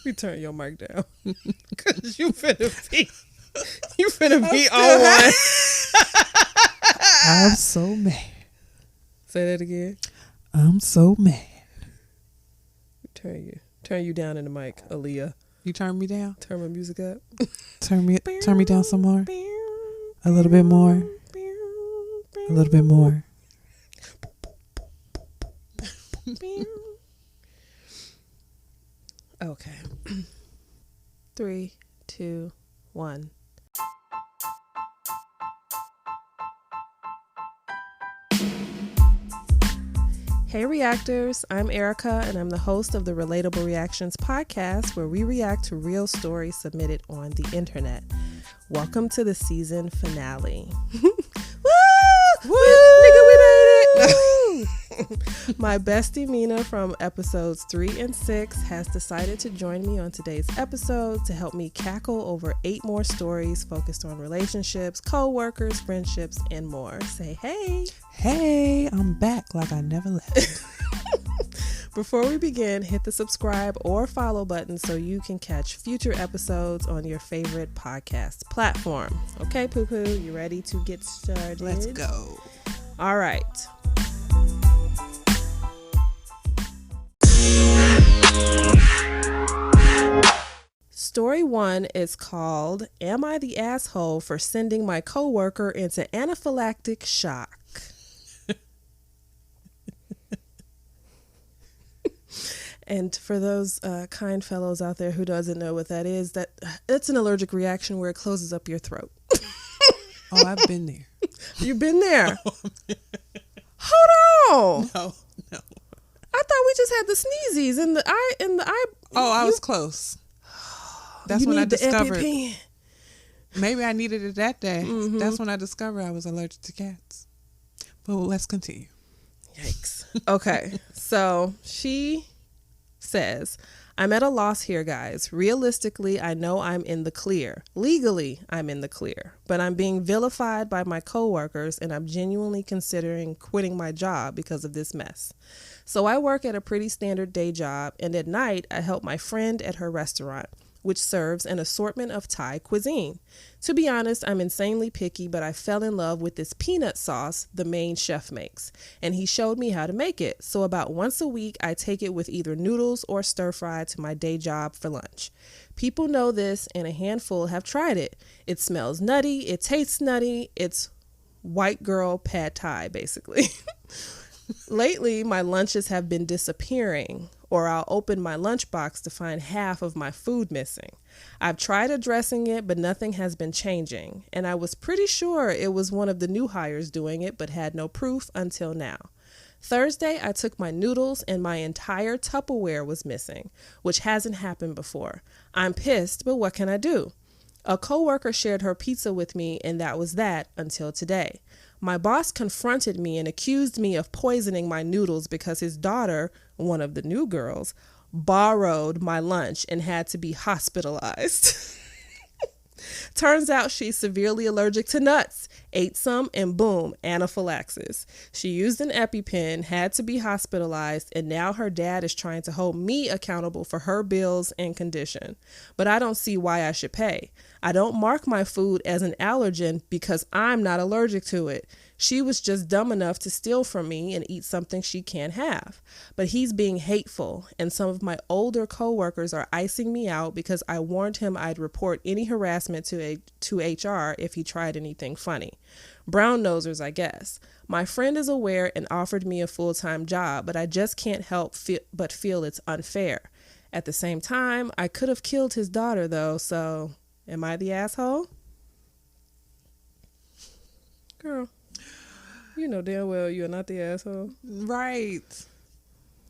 me turn your mic down. Because you finna be on one. I'm so mad. Say that again. I'm so mad. Turn you down in the mic, Aaliyah. You turn me down? Turn my music up. Turn me down some more. A little bit more. A little bit more. Okay. 3, 2, 1. Hey Reactors, I'm Erica and I'm the host of the Relatable Reactions podcast where we react to real stories submitted on the internet. Welcome to the season finale. Woo! Woo! Nigga, we made it! My bestie Mina from episodes 3 and 6 has decided to join me on today's episode to help me cackle over 8 more stories focused on relationships, co-workers, friendships, and more. Say hey. Hey, I'm back like I never left. Before we begin, hit the subscribe or follow button so you can catch future episodes on your favorite podcast platform. Okay, Poo Poo, you ready to get started? Let's go. All right. Story 1 is called, Am I the Asshole for Sending My Coworker into Anaphylactic Shock? And for those kind fellows out there who doesn't know what that is, that it's an allergic reaction where it closes up your throat. Oh, I've been there. You've been there? Hold on. No. I thought we just had the sneezies in the eye. Oh, I was close. That's when I discovered. EpiPen. Maybe I needed it that day. Mm-hmm. That's when I discovered I was allergic to cats. But let's continue. Yikes. Okay. So she says, I'm at a loss here, guys. Realistically, I know I'm in the clear. Legally, I'm in the clear. But I'm being vilified by my coworkers, and I'm genuinely considering quitting my job because of this mess. So I work at a pretty standard day job, and at night, I help my friend at her restaurant, which serves an assortment of Thai cuisine. To be honest, I'm insanely picky, but I fell in love with this peanut sauce the main chef makes, and he showed me how to make it. So about once a week, I take it with either noodles or stir fry to my day job for lunch. People know this, and a handful have tried it. It smells nutty, it tastes nutty, it's white girl pad thai, basically. Lately, my lunches have been disappearing, or I'll open my lunchbox to find half of my food missing. I've tried addressing it, but nothing has been changing, and I was pretty sure it was one of the new hires doing it, but had no proof until now. Thursday, I took my noodles and my entire Tupperware was missing, which hasn't happened before. I'm pissed, but what can I do? A coworker shared her pizza with me, and that was that until today. My boss confronted me and accused me of poisoning my noodles because his daughter, one of the new girls, borrowed my lunch and had to be hospitalized. Turns out she's severely allergic to nuts. Ate some and boom, anaphylaxis. She used an EpiPen, had to be hospitalized, and now her dad is trying to hold me accountable for her bills and condition. But I don't see why I should pay. I don't mark my food as an allergen because I'm not allergic to it. She was just dumb enough to steal from me and eat something she can't have. But he's being hateful, and some of my older coworkers are icing me out because I warned him I'd report any harassment to HR if he tried anything funny. Brown nosers, I guess. My friend is aware and offered me a full-time job, but I just can't help but feel it's unfair. At the same time, I could have killed his daughter, though, so am I the asshole? Girl, you know damn well you're not the asshole. Right.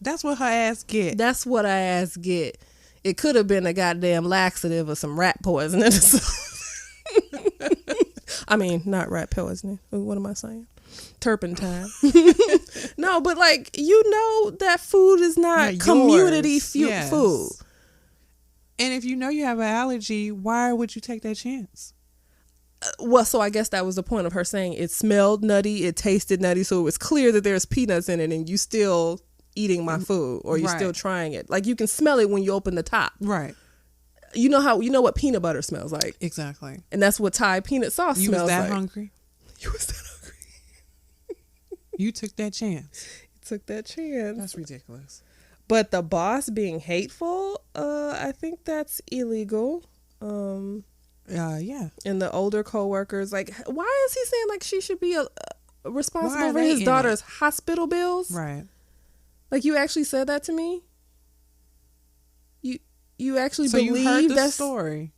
That's what her ass get. That's what her ass get. It could have been a goddamn laxative or some rat poisoning or something. I mean, not rat poisoning. What am I saying? Turpentine. No, but like, you know that food is not community food. And if you know you have an allergy, why would you take that chance? Well, so I guess that was the point of her saying it smelled nutty, it tasted nutty, so it was clear that there's peanuts in it and you still eating my food or you're still trying it. Like, you can smell it when you open the top. Right. you know what peanut butter smells like. Exactly. And that's what Thai peanut sauce You smells was that like. hungry? You was that hungry. You took that chance. You took that chance. That's ridiculous. But the boss being hateful, I think that's illegal. Yeah. And the older coworkers, like, why is he saying like she should be responsible for they his in daughter's hospital bills? Right. Like, you actually said that to me? You actually So believe you heard the that story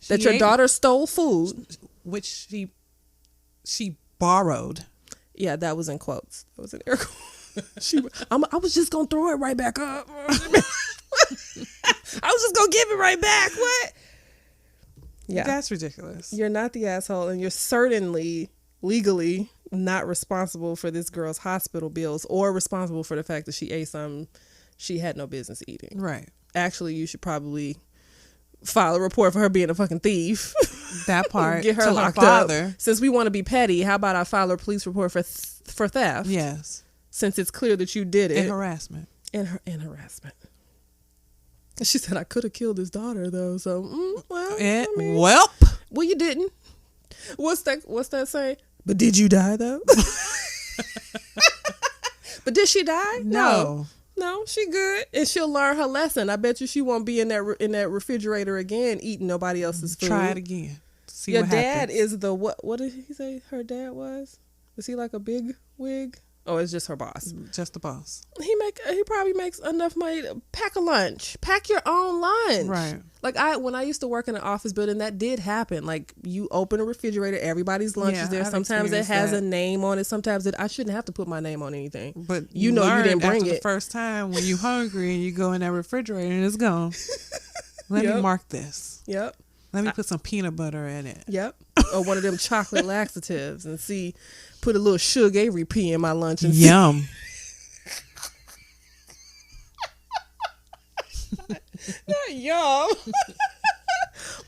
that your daughter stole food, which she borrowed. Yeah, that was in quotes. That was in air quotes. I was just gonna throw it right back up. I was just gonna give it right back. What? Yeah, That's ridiculous. You're not the asshole, and you're certainly legally not responsible for this girl's hospital bills or responsible for the fact that she ate something she had no business eating. Right. Actually, you should probably file a report for her being a fucking thief. That part. Get her to locked her father. up. Since we want to be petty, how about I file a police report for theft? Yes. Since it's clear that you did it. And harassment. And harassment. She said, I could have killed his daughter, though. So, well, well, you didn't. What's that saying? But did you die, though? But did she die? No, she good, and she'll learn her lesson. I bet you she won't be in that refrigerator again eating nobody else's food. Try it again. See Your what dad happens. is the what? What did he say? Her dad was? Is he like a big wig? Oh, it's just her boss. Just the boss. He probably makes enough money to pack a lunch. Pack your own lunch. Right. Like when I used to work in an office building, that did happen. Like you open a refrigerator, everybody's lunch is there. I've Sometimes it has that. a name on it. Sometimes I shouldn't have to put my name on anything. But you know you didn't bring after it. The first time when you're hungry and you go in that refrigerator and it's gone. Let me mark this. Yep. Let me put some peanut butter in it. Yep. Or one of them chocolate laxatives and put a little Sugar Avery pea in my lunch and Yum. Not yum.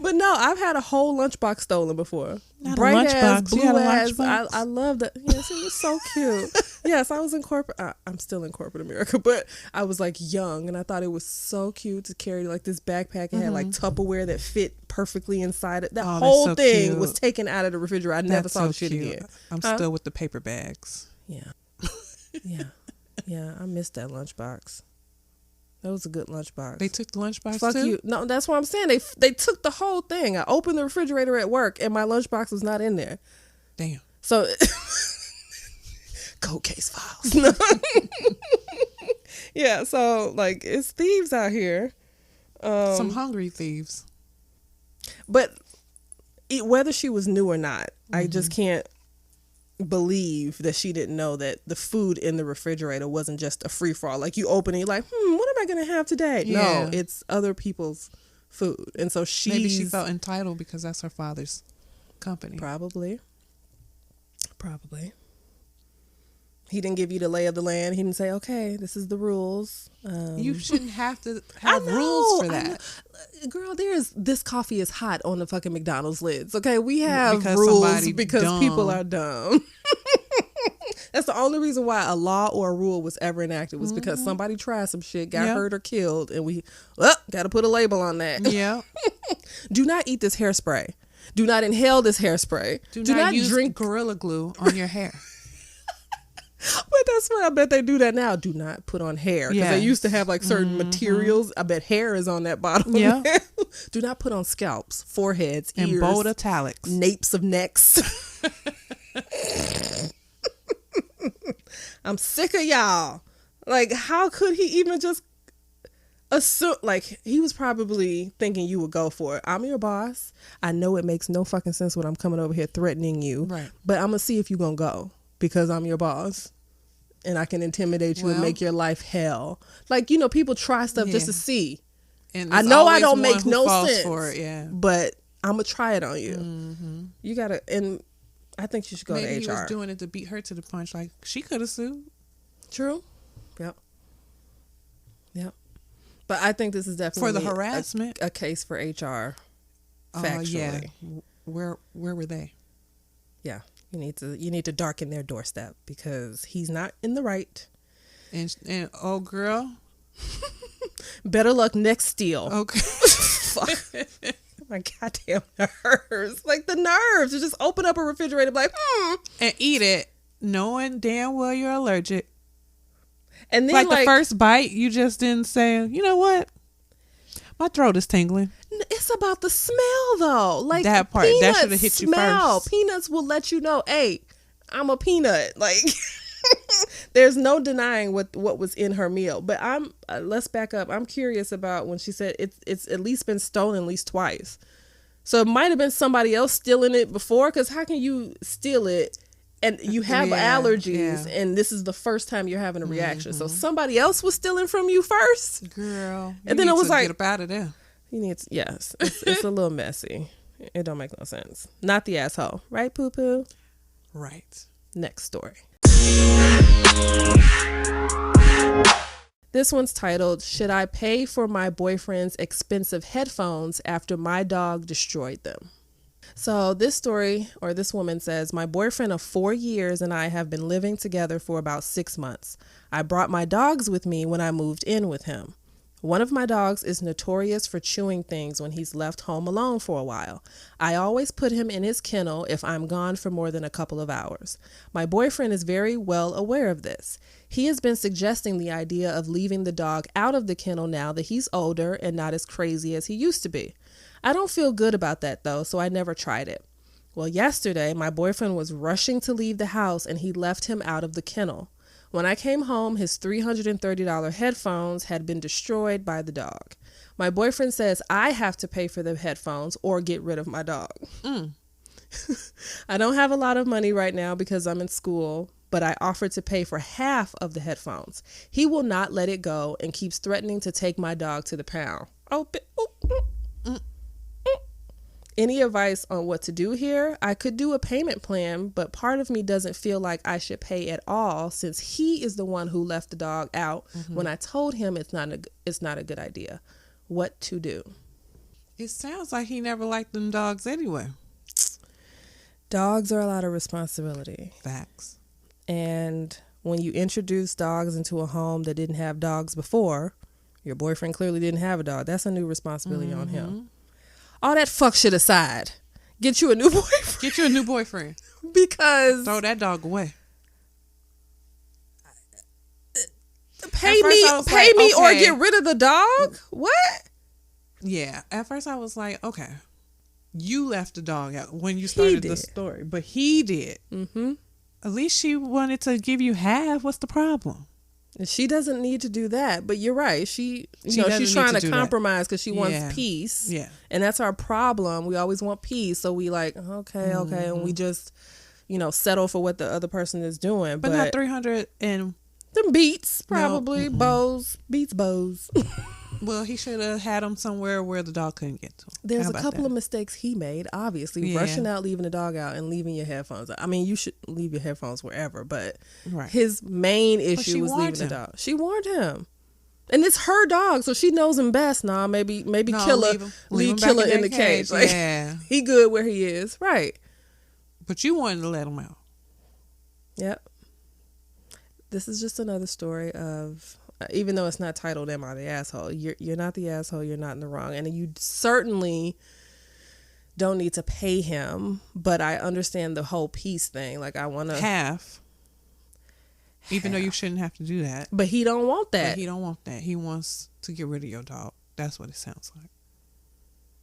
But no, I've had a whole lunchbox stolen before. Not Bright a ass, lunchbox. blue You had a ass. lunchbox? I love that. Yes, it was so cute. Yes, I was in corporate. I'm still in corporate America, but I was like young, and I thought it was so cute to carry like this backpack. It had like Tupperware that fit perfectly inside it. That whole so thing cute. was taken out of the refrigerator. I never saw the shit cute. again. I'm still with the paper bags. Yeah, yeah. I missed that lunchbox. That was a good lunchbox. They took the lunchbox Fuck too? you. No, that's what I'm saying. They took the whole thing. I opened the refrigerator at work and my lunchbox was not in there. Damn. So cold case files. No. Yeah, so like it's thieves out here. Some hungry thieves. But whether she was new or not, I just can't believe that she didn't know that the food in the refrigerator wasn't just a free-for-all. Like you open it, you're like, what am I going to have today? Yeah. No, it's other people's food. And so Maybe she felt entitled because that's her father's company. Probably. He didn't give you the lay of the land. He didn't say, okay, this is the rules. You shouldn't have to have rules for that. Girl, this coffee is hot on the fucking McDonald's lids. Okay, we have Because rules somebody because dumb. people are dumb. That's the only reason why a law or a rule was ever enacted was because somebody tried some shit, got hurt or killed, and we got to put a label on that. Yeah. Do not eat this hairspray. Do not inhale this hairspray. Do not use drink Gorilla Glue on your hair. But that's what I bet they do that now. Do not put on hair. Because they used to have like certain materials. I bet hair is on that bottle. Yeah. Do not put on scalps, foreheads, ears. And bold italics. Napes of necks. I'm sick of y'all. Like, how could he even just assume? Like, he was probably thinking you would go for it. I'm your boss. I know it makes no fucking sense when I'm coming over here threatening you. Right. But I'm going to see if you're going to go. Because I'm your boss and I can intimidate you and make your life hell. Like, people try stuff just to see. And I know I don't make no sense for it, but I'm going to try it on you. You got to, and I think you should go to HR. Maybe he was doing it to beat her to the punch. Like, she could have sued. True. Yep. But I think this is definitely for the harassment, a case for HR. Factually. Yeah. Where were they? Yeah. You need to darken their doorstep because he's not in the right. And oh girl, Better luck next steal. Okay. Fuck. My goddamn nerves. Like the nerves to just open up a refrigerator like, and eat it, knowing damn well you're allergic. And then like the first bite, you just didn't say, you know what? My throat is tingling. It's about the smell though. Like that part, that should have hit you first. Peanuts will let you know, hey, I'm a peanut. Like there's no denying what was in her meal. But I'm let's back up. I'm curious about when she said it's at least been stolen at least twice. So it might have been somebody else stealing it before, because how can you steal it and you have allergies and this is the first time you're having a reaction? So somebody else was stealing from you first, girl. And then it was like, get up out of there. You need to, yes, it's a little messy. It don't make no sense. Not the asshole, right, poo poo? Right. Next story. This one's titled, Should I Pay for My Boyfriend's Expensive Headphones After My Dog Destroyed Them? So this story, or this woman says, my boyfriend of 4 years and I have been living together for about 6 months. I brought my dogs with me when I moved in with him. One of my dogs is notorious for chewing things when he's left home alone for a while. I always put him in his kennel if I'm gone for more than a couple of hours. My boyfriend is very well aware of this. He has been suggesting the idea of leaving the dog out of the kennel now that he's older and not as crazy as he used to be. I don't feel good about that though, so I never tried it. Well, yesterday, my boyfriend was rushing to leave the house and he left him out of the kennel. When I came home, his $330 headphones had been destroyed by the dog. My boyfriend says I have to pay for the headphones or get rid of my dog. I don't have a lot of money right now because I'm in school, but I offered to pay for half of the headphones. He will not let it go and keeps threatening to take my dog to the pound. Any advice on what to do here? I could do a payment plan, but part of me doesn't feel like I should pay at all since he is the one who left the dog out when I told him it's not a good idea. What to do? It sounds like he never liked them dogs anyway. Dogs are a lot of responsibility. Facts. And when you introduce dogs into a home that didn't have dogs before, your boyfriend clearly didn't have a dog. That's a new responsibility on him. All that fuck shit aside, get you a new boyfriend. Get you a new boyfriend. Because throw that dog away. Pay me or get rid of the dog? What? Yeah. At first I was like, okay, you left the dog out when you started the story, but he did. At least she wanted to give you half. What's the problem? She doesn't need to do that, but you're right. She's trying to compromise because she wants peace. Yeah, and that's our problem. We always want peace, so we like okay, and we just settle for what the other person is doing. But not 300 and them beats probably bows. Well, he should have had him somewhere where the dog couldn't get to him. There's a couple of mistakes he made, obviously. Rushing out, leaving the dog out, and leaving your headphones out. I mean, you should leave your headphones wherever, but his main issue was leaving the dog. She warned him. And it's her dog, so she knows him best. Maybe Killer, leave Killer in the cage. Like, he good where he is. Right. But you wanted to let him out. Yep. This is just another story of... even though it's not titled Am I the Asshole, you're not the asshole, you're not in the wrong, and you certainly don't need to pay him, but I understand the whole peace thing. Like I want to half, even though you shouldn't have to do that, but he don't want that. He wants to get rid of your dog. That's what it sounds like.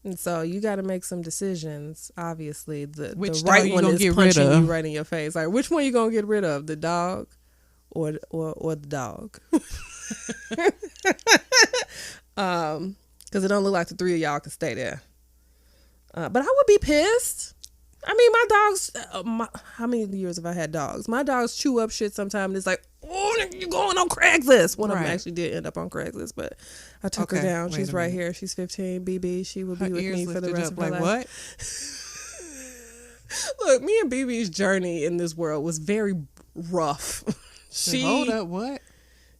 And so you got to make some decisions. Obviously the right one is punching you right in your face. Like, which one you gonna get rid of, the dog or the dog? Because it don't look like the three of y'all can stay there. But I would be pissed. I mean, my dogs, how many years have I had dogs? My dogs chew up shit sometimes. And it's like, oh, you going on Craigslist. One of them actually did end up on Craigslist, but I took her down. She's right here. She's 15, BB. She will be with me for the rest of her life. What? Look, me and BB's journey in this world was very rough. Hold up, what?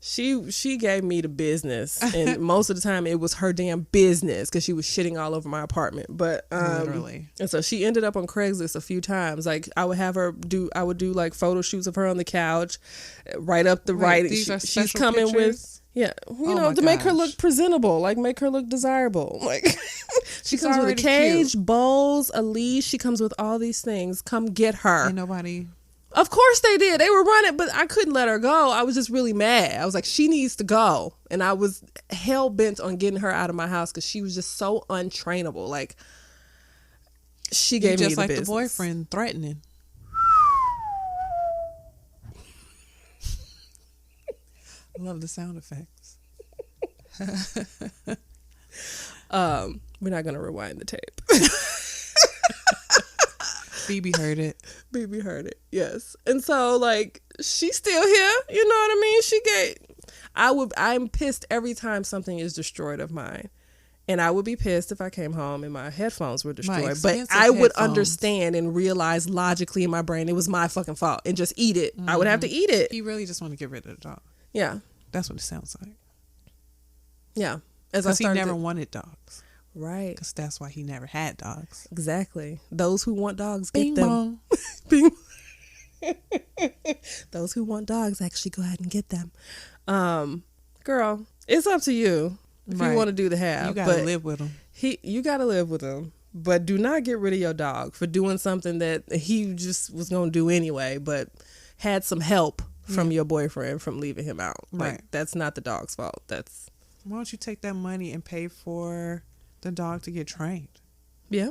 She gave me the business, and most of the time it was her damn business because she was shitting all over my apartment. But literally, and so she ended up on Craigslist a few times. Like I would have her do like photo shoots of her on the couch, write up the writing. She's coming pictures? with to make her look presentable, like make her look desirable. Like she comes with a cage, cute. Bowls, a leash. She comes with all these things. Come get her. Ain't nobody. Of course they did. They were running, but I couldn't let her go. I was just really mad. I was like, she needs to go. And I was hell bent on getting her out of my house because she was just so untrainable. Like, she gave me the business. Just like the boyfriend threatening. I love the sound effects. We're not going to rewind the tape. Phoebe heard it. Phoebe heard it, yes. And so, like, she's still here. You know what I mean? I'm pissed every time something is destroyed of mine. And I would be pissed if I came home and my headphones were destroyed. But I would understand and realize logically in my brain it was my fucking fault and just eat it. I would have to eat it. He really just want to get rid of the dog. Yeah. That's what it sounds like. Yeah. Because he never wanted dogs. Right. Because that's why he never had dogs. Exactly. Those who want dogs, get Bing them. Bing. Those who want dogs, actually go ahead and get them. Girl, it's up to you if you want to do the half. You got to live with him. You got to live with him. But do not get rid of your dog for doing something that he just was going to do anyway, but had some help from your boyfriend from leaving him out. Right. Like, that's not the dog's fault. Why don't you take that money and pay for the dog to get trained? Yeah.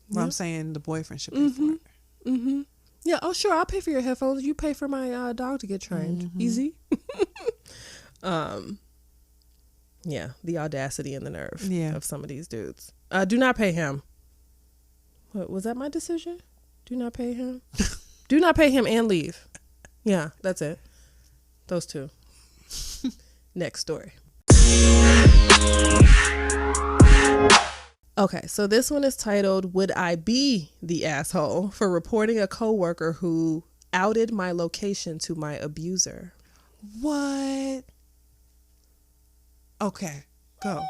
Well, I'm saying the boyfriend should pay for it. Mm-hmm. Yeah. Oh, sure. I'll pay for your headphones. You pay for my dog to get trained. Mm-hmm. Easy. Yeah. The audacity and the nerve of some of these dudes. Do not pay him. What, was that my decision? Do not pay him. Do not pay him and leave. Yeah, that's it. Those two. Next story. Okay, so this one is titled, Would I Be the Asshole for Reporting a Coworker Who Outed My Location to My Abuser? What? Okay, go.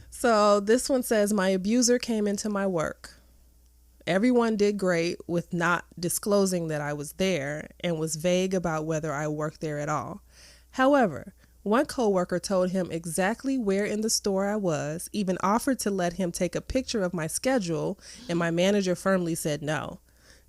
So this one says, my abuser came into my work. Everyone did great with not disclosing that I was there and was vague about whether I worked there at all. However, one coworker told him exactly where in the store I was, even offered to let him take a picture of my schedule, and my manager firmly said no.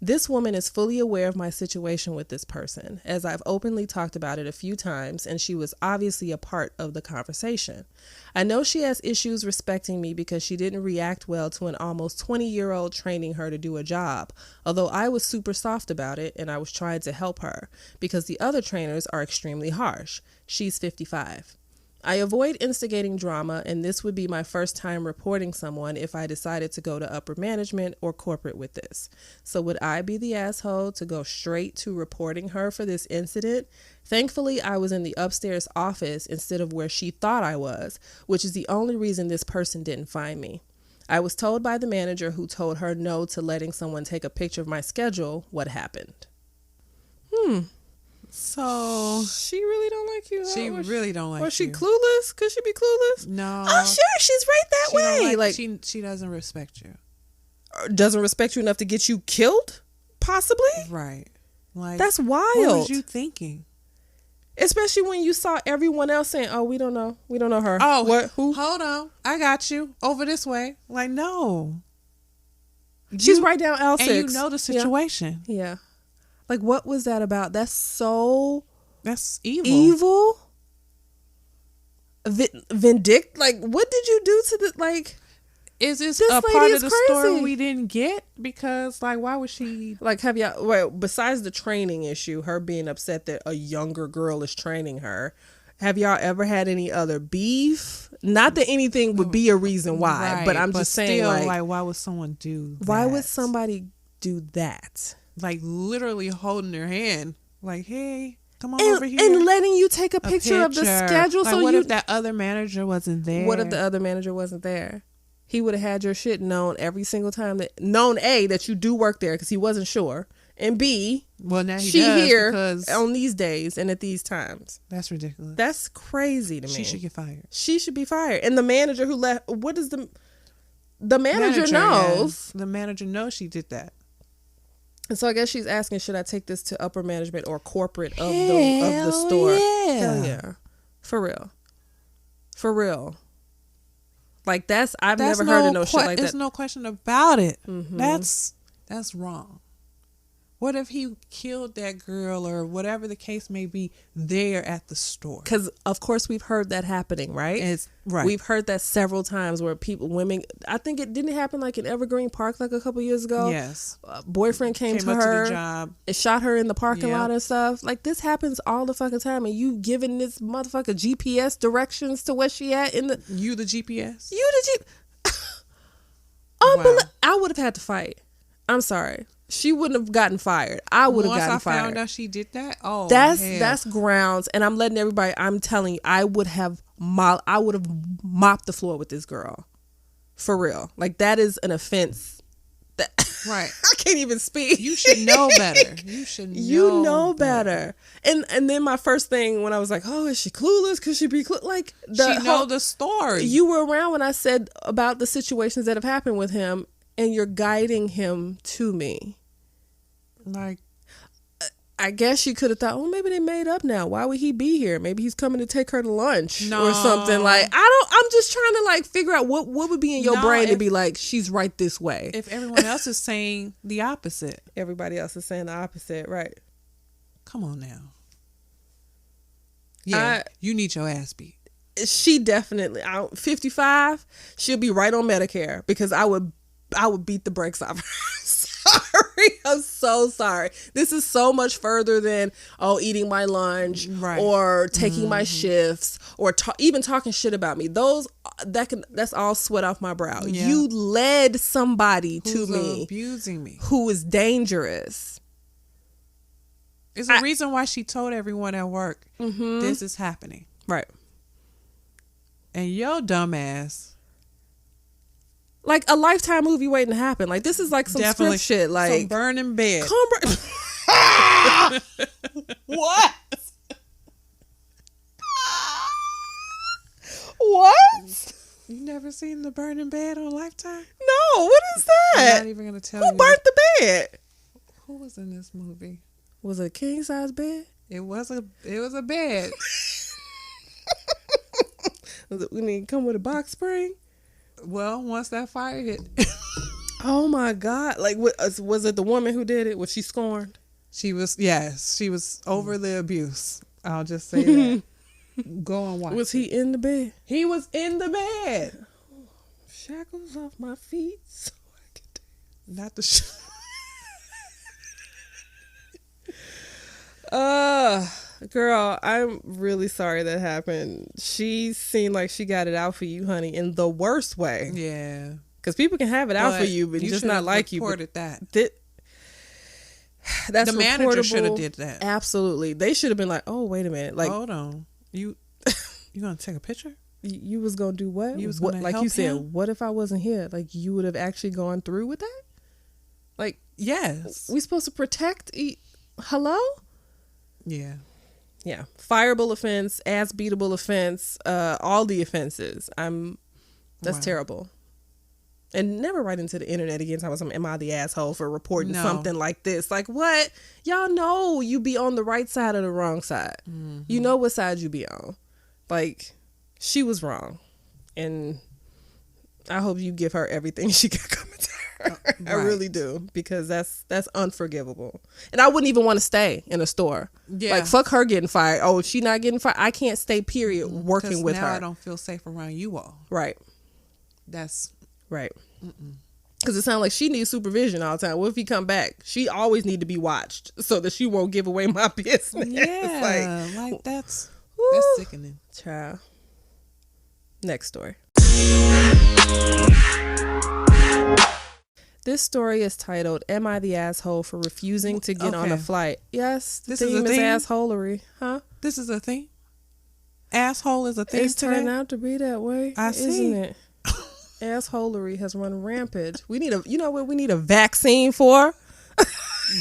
This woman is fully aware of my situation with this person, as I've openly talked about it a few times, and she was obviously a part of the conversation. I know she has issues respecting me because she didn't react well to an almost 20-year-old training her to do a job, although I was super soft about it and I was trying to help her because the other trainers are extremely harsh. She's 55. I avoid instigating drama, and this would be my first time reporting someone if I decided to go to upper management or corporate with this. So would I be the asshole to go straight to reporting her for this incident? Thankfully, I was in the upstairs office instead of where she thought I was, which is the only reason this person didn't find me. I was told by the manager who told her no to letting someone take a picture of my schedule what happened. So she really don't like you. She really don't like you. Or she clueless? Could she be clueless? No. Oh, sure. She's right that way. Like she doesn't respect you. Doesn't respect you enough to get you killed? Possibly. Right. Like that's wild. What was you thinking? Especially when you saw everyone else saying, "Oh, we don't know. We don't know her." Oh, what? Who? Hold on. I got you. Over this way. Like no. She's right down L6. And you know the situation. Yeah. Like, what was that about? That's evil. Evil? Vindictive? Like, what did you do to the, like... Is this a part of the story we didn't get? Because, like, why would she... Like, have y'all... Well, besides the training issue, her being upset that a younger girl is training her, have y'all ever had any other beef? Not that anything would be a reason why, but I'm just saying, still, like... why would someone do that? Why would somebody do that? Like literally holding her hand, like, "Hey, come on over here," and letting you take a picture of the schedule. Like, so what if that other manager wasn't there? What if the other manager wasn't there? He would have had your shit known every single time that you do work there because he wasn't sure, and B, well, now she here because on these days and at these times. That's ridiculous. That's crazy to me. She should get fired. She should be fired. And the manager who left, what is the manager knows. Yeah. The manager knows she did that. And so I guess she's asking, should I take this to upper management or corporate of the store? Yeah. Hell yeah. For real. For real. Like that's never heard of no shit like that. There's no question about it. Mm-hmm. That's wrong. What if he killed that girl or whatever the case may be there at the store? Because, of course, we've heard that happening, right? Right. We've heard that several times where women, I think it didn't happen like in Evergreen Park like a couple years ago. Yes. Boyfriend came to up her to the job. and shot her in the parking lot and stuff. Like this happens all the fucking time. And you giving this motherfucker GPS directions to where she at in the... You the GPS? You the Wow. I would have had to fight. I'm sorry. She wouldn't have gotten fired. I would have gotten fired. Once I found out she did that, that's grounds. And I'm letting everybody. I'm telling you, I would have mopped the floor with this girl, for real. Like that is an offense. That right. I can't even speak. You should know better. You know better. And then my first thing when I was like, oh, is she clueless? Could she be like she know the story? You were around when I said about the situations that have happened with him. And you're guiding him to me. Like, I guess you could have thought, oh, maybe they made up now. Why would he be here? Maybe he's coming to take her to lunch or something. Like, I'm just trying to like figure out what would be in your brain to be like, she's right this way. If everyone else is saying the opposite. Everybody else is saying the opposite, right? Come on now. Yeah, you need your ass beat. She definitely, 55, she'll be right on Medicare because I would beat the brakes off her. Sorry. I'm so sorry. This is so much further than, eating my lunch or taking my shifts or even talking shit about me. That's all sweat off my brow. Yeah. You led somebody to me abusing me who is dangerous. It's a reason why she told everyone at work, this is happening. Right. And your dumbass. Like a Lifetime movie waiting to happen. Like this is like some script shit. Like some burning bed. What? What? You never seen the burning bed on Lifetime? No. What is that? I'm not even gonna tell you. Who burnt the bed? Who was in this movie? Was it a king size bed? It was a bed. We need to come with a box spring. Well, once that fire hit. Oh my God. Like, was it the woman who did it? Was she scorned? She was over the abuse. I'll just say that. Go and watch. Was he in the bed? He was in the bed. Shackles off my feet so I can not the girl, I'm really sorry that happened. She seemed like she got it out for you, honey, in the worst way. Yeah. Because people can have it out for you, but just not like you. That's the manager should have did that. Absolutely. They should have been like, oh, wait a minute. Like, hold on. You gonna take a picture? You was gonna do what? You was gonna like help you said, him? what if I wasn't here? Like you would have actually gone through with that? Like, yes. We supposed to protect hello? Yeah. Yeah. Fireable offense, ass beatable offense, all the offenses. That's terrible. And never write into the internet again talking about some, am I the asshole for reporting something like this? Like, what? Y'all know you be on the right side or the wrong side. Mm-hmm. You know what side you be on. Like, she was wrong. And I hope you give her everything she got coming to her. Right. I really do. Because that's unforgivable. And I wouldn't even want to stay in a store. Yeah. Like, fuck her getting fired. Oh, if she not getting fired, I can't stay, period, working with her. I don't feel safe around you all. Right. That's... Right. Because it sounds like she needs supervision all the time. What if he come back? She always need to be watched so that she won't give away my business. Yeah, like that's sickening. Child. Next story. This story is titled, Am I the Asshole for Refusing to Get on a Flight? Yes, the theme is assholery. Huh? This is a thing? Asshole is a thing. It's turning out to be that way. I see. Isn't it? Assholery has run rampant. We need we need a vaccine for.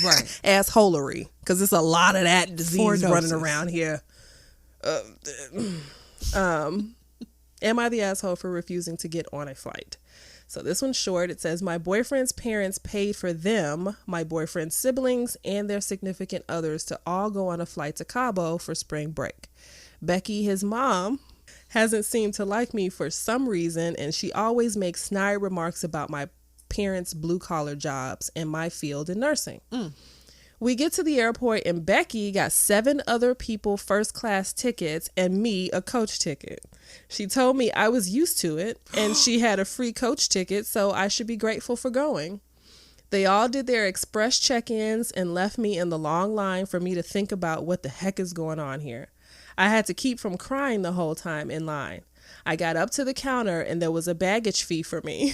Right. Assholery, because there's a lot of that disease running around here. Am I the asshole for refusing to get on a flight? So this one's short. It says, my boyfriend's parents paid for them, my boyfriend's siblings, and their significant others to all go on a flight to Cabo for spring break. Becky, his mom, hasn't seemed to like me for some reason, and she always makes snide remarks about my parents' blue-collar jobs and my field in nursing. We get to the airport, and Becky got 7 other people first-class tickets and me a coach ticket. She told me I was used to it, and she had a free coach ticket, so I should be grateful for going. They all did their express check-ins and left me in the long line for me to think about what the heck is going on here. I had to keep from crying the whole time in line. I got up to the counter, and there was a baggage fee for me.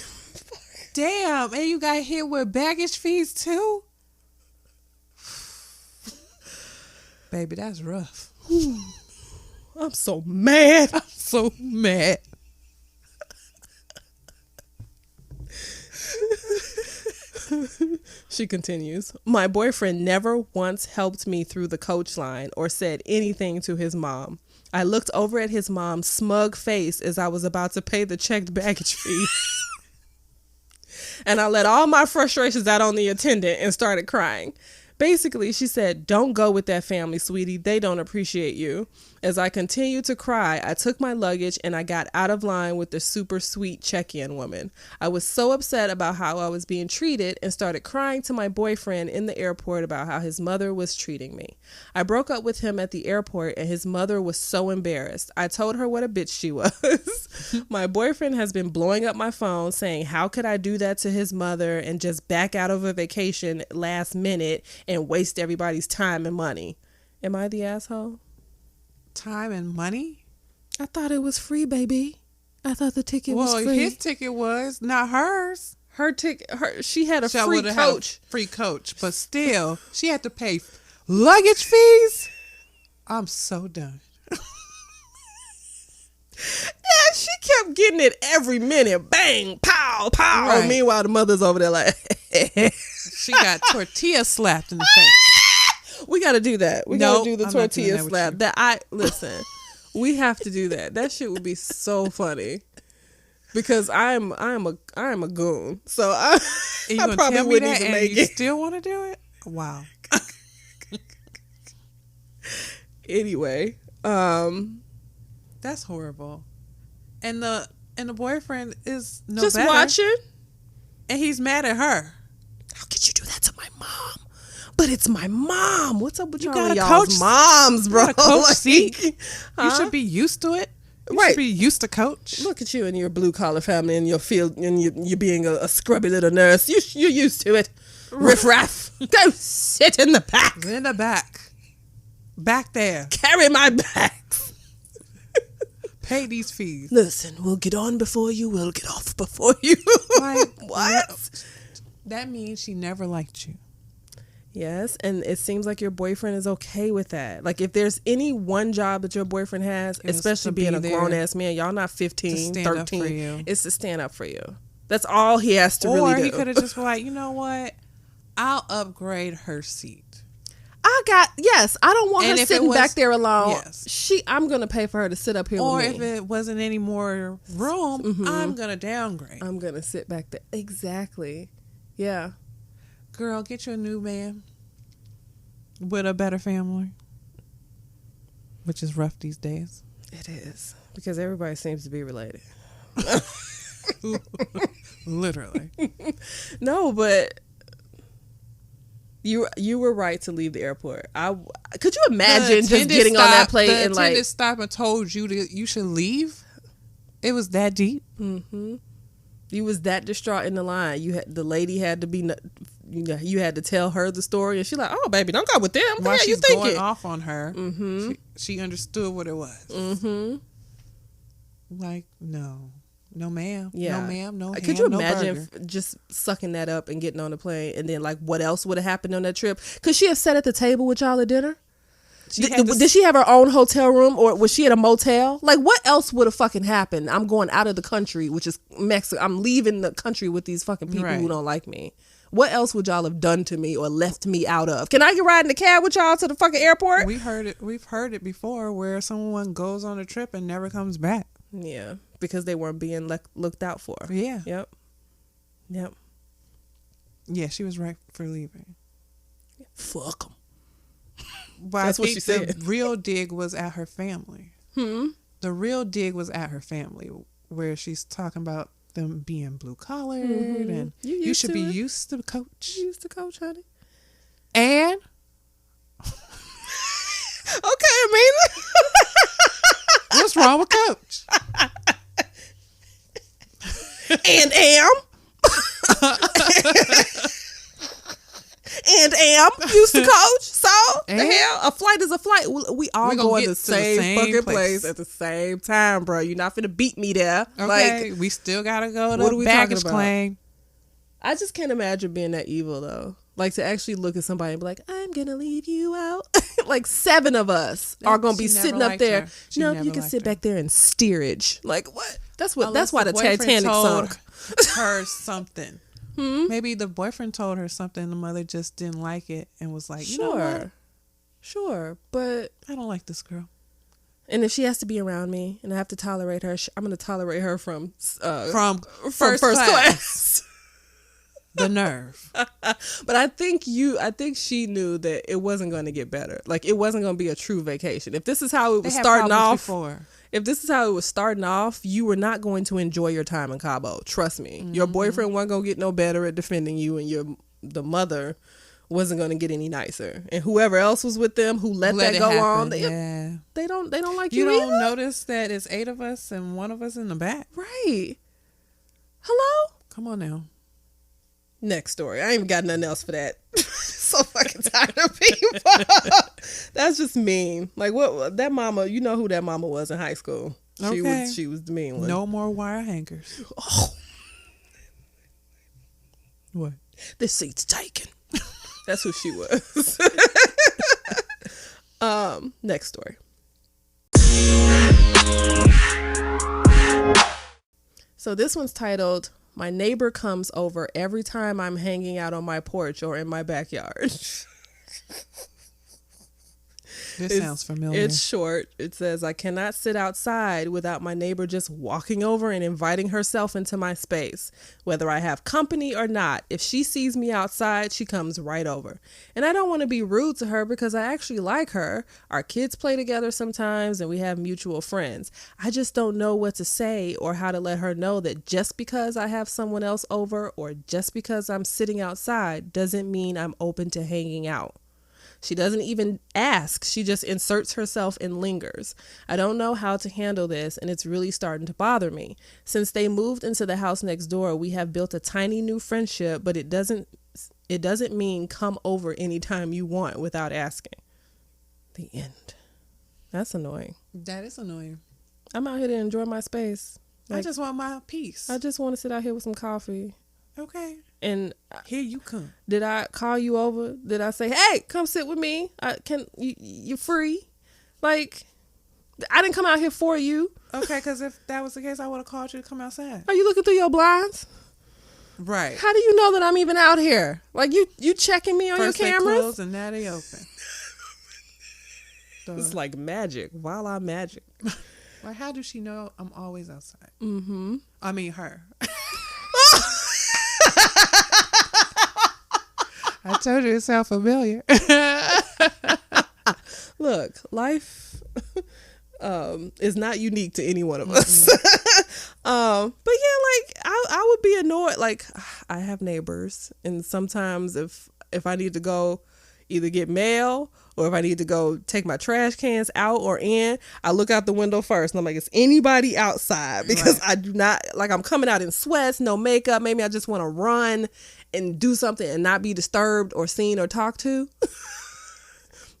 Damn, and you got hit with baggage fees too? Baby, that's rough. I'm so mad. I'm so mad. She continues, my boyfriend never once helped me through the coach line or said anything to his mom. I looked over at his mom's smug face as I was about to pay the checked baggage fee. And I let all my frustrations out on the attendant and started crying. Basically, she said, don't go with that family, sweetie. They don't appreciate you. As I continued to cry, I took my luggage and I got out of line with the super sweet check-in woman. I was so upset about how I was being treated and started crying to my boyfriend in the airport about how his mother was treating me. I broke up with him at the airport and his mother was so embarrassed. I told her what a bitch she was. My boyfriend has been blowing up my phone saying, how could I do that to his mother and just back out of a vacation last minute and waste everybody's time and money? Am I the asshole? Time and money? I thought it was free, baby. I thought the ticket was free. Well, his ticket was, not hers. Her ticket, she had a free coach. Free coach, but still, she had to pay luggage fees. I'm so done. Yeah, she kept getting it every minute. Bang, pow, pow. Right. Meanwhile, the mother's over there like... She got tortilla slapped in the face. We got to do that. We got to do the tortilla slap. Listen, we have to do that. That shit would be so funny. Because I am a goon. So I probably wouldn't even make it. You still want to do it? Wow. Anyway, that's horrible. And the boyfriend is just better, watching, and he's mad at her. How could you do that to my mom? But it's my mom. What's up with you? Got y'all's moms, bro. You got a coach seat. You should be used to it. You should be used to coach. Look at you and your blue collar family and your field and you being a scrubby little nurse. You're used to it. Riff raff. Go sit in the back. In the back. Back there. Carry my bags. Pay these fees. Listen, we'll get on before you. We'll get off before you. Like, what? That means she never liked you. Yes, and it seems like your boyfriend is okay with that. Like, if there's any one job that your boyfriend has, especially being a grown-ass man, y'all not 15, 13, it's to stand up for you. That's all he has to really do. Or he could have just been like, you know what? I'll upgrade her seat. I don't want her sitting back there alone. Yes. I'm going to pay for her to sit up here with me. Or if it wasn't any more room, I'm going to downgrade. I'm going to sit back there. Exactly. Yeah. Girl, get you a new man with a better family, which is rough these days. It is, because everybody seems to be related. Literally. No, but you were right to leave the airport. Could you imagine just getting on that plane and like... The attendant stopped and told you you should leave? It was that deep? Mm-hmm. You was that distraught in the line. The lady had to be... You had to tell her the story, and she's like, "Oh, baby, don't go with them." While she's you thinking? Going off on her, she understood what it was. Like, no, ma'am, no, ma'am, no. Could you imagine just sucking that up and getting on the plane, and then like what else would have happened on that trip? Could she have sat at the table with y'all at dinner? Did she have her own hotel room, or was she at a motel? Like, what else would have fucking happened? I'm going out of the country, which is Mexico. I'm leaving the country with these fucking people who don't like me. What else would y'all have done to me or left me out of? Can I get ride in the cab with y'all to the fucking airport? We've heard it before where someone goes on a trip and never comes back. Yeah, because they weren't being looked out for. Yeah. Yep. Yeah, she was right for leaving. Fuck them. But That's I what think she said. the real dig was at her family. The real dig was at her family, where she's talking about them being blue collared and you should be used to coach. Used to coach, honey. And okay, Amina. what's wrong with coach? And am used to coach. So the hell, a flight is a flight. We all going to the same fucking place at the same time, bro. You're not finna beat me there. Okay, we still gotta go to what are we baggage talking about? claim. I just can't imagine being that evil though. Like to actually look at somebody and be like, I'm gonna leave you out. Like 7 of us are gonna be sitting up there. No, you can sit back there and steerage. Like what? That's why the Titanic sunk. Her something. Maybe the boyfriend told her something. The mother just didn't like it and was like, you know what? Sure, but I don't like this girl. And if she has to be around me and I have to tolerate her, I'm going to tolerate her from first class. The nerve. But I think she knew that it wasn't going to get better. Like it wasn't going to be a true vacation. If this is how it was starting off, if this is how it was starting off, you were not going to enjoy your time in Cabo. Trust me. Your boyfriend wasn't going to get no better at defending you, and the mother wasn't going to get any nicer. And whoever else was with them who let that go on, they don't like you. You don't notice that it's 8 of us and 1 of us in the back. Right. Hello? Come on now. Next story. I ain't even got nothing else for that. So fucking tired of people. That's just mean. Like what that mama, you know who that mama was in high school. She was the mean one. No more wire hangers. Oh. What? This seat's taken. That's who she was. Next story. So this one's titled, My Neighbor Comes Over Every Time I'm Hanging Out on My Porch or in My Backyard. This sounds familiar. It's short. It says, I cannot sit outside without my neighbor just walking over and inviting herself into my space. Whether I have company or not, if she sees me outside, she comes right over. And I don't want to be rude to her because I actually like her. Our kids play together sometimes and we have mutual friends. I just don't know what to say or how to let her know that just because I have someone else over or just because I'm sitting outside doesn't mean I'm open to hanging out. She doesn't even ask. She just inserts herself and lingers. I don't know how to handle this, and it's really starting to bother me. Since they moved into the house next door, we have built a tiny new friendship, but it doesn't mean come over anytime you want without asking. The end. That's annoying. That is annoying. I'm out here to enjoy my space. I just want my peace. I just want to sit out here with some coffee. Okay. And here you come. Did I call you over? Did I say, hey, come sit with me? You're free? Like, I didn't come out here for you. Okay, because if that was the case, I would have called you to come outside. Are you looking through your blinds? Right. How do you know that I'm even out here? Like, you checking me on First your cameras? They closed and now they open. It's like magic. While I'm magic. Like, how does she know I'm always outside? Mm-hmm. I mean, her. I told you it sounds familiar. Look, life is not unique to any one of us. But yeah, like I would be annoyed. Like I have neighbors, and sometimes if I need to go either get mail or if I need to go take my trash cans out or in, I look out the window first and I'm like, is anybody outside? Because I do not, like, I'm coming out in sweats, no makeup. Maybe I just want to run and do something and not be disturbed or seen or talked to.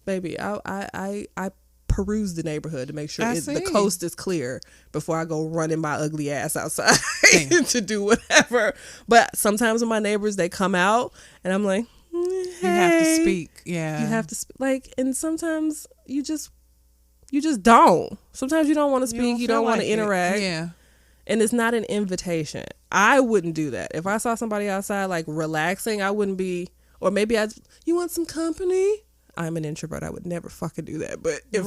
Baby, I peruse the neighborhood to make sure the coast is clear before I go running my ugly ass outside to do whatever. But sometimes when my neighbors, they come out and I'm like, hey, you have to speak. Yeah, you have to like, and sometimes you just don't. Sometimes you don't want to speak. You don't want to interact. Yeah, And it's not an invitation. I wouldn't do that. If I saw somebody outside like relaxing, I wouldn't be, or maybe you want some company? I'm an introvert. I would never fucking do that. But if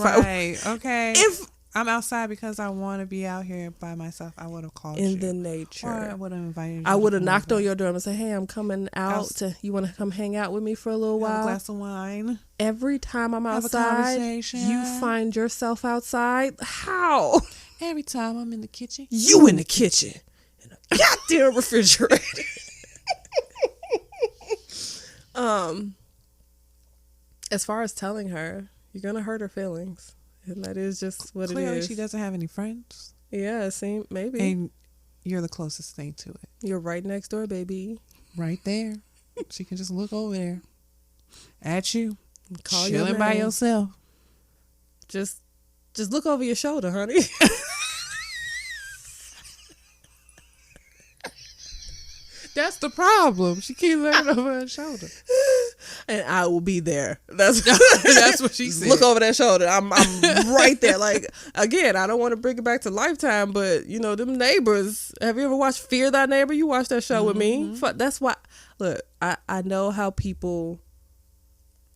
if I'm outside because I want to be out here by myself, I would have called you. In the nature. Or I would have invited you. I would have knocked on your door and said, hey, I'm coming out. You want to come hang out with me for a little while? Have a glass of wine. Every time I'm have outside, you find yourself outside. How? Every time I'm in the kitchen. You in the kitchen. In a goddamn refrigerator. As far as telling her, you're going to hurt her feelings. And that is just what Clearly, it is. she doesn't have any friends. Yeah, maybe. And you're the closest thing to it. You're right next door, baby. Right there. She can just look over there at you. Call chilling by yourself. Just look over your shoulder, honey. That's the problem. She keeps looking over her shoulder. And I will be there. That's what she said. Look over that shoulder. I'm right there. Like, again, I don't want to bring it back to Lifetime, but, you know, them neighbors. Have you ever watched Fear Thy Neighbor? You watched that show with me. That's why. Look, I know how people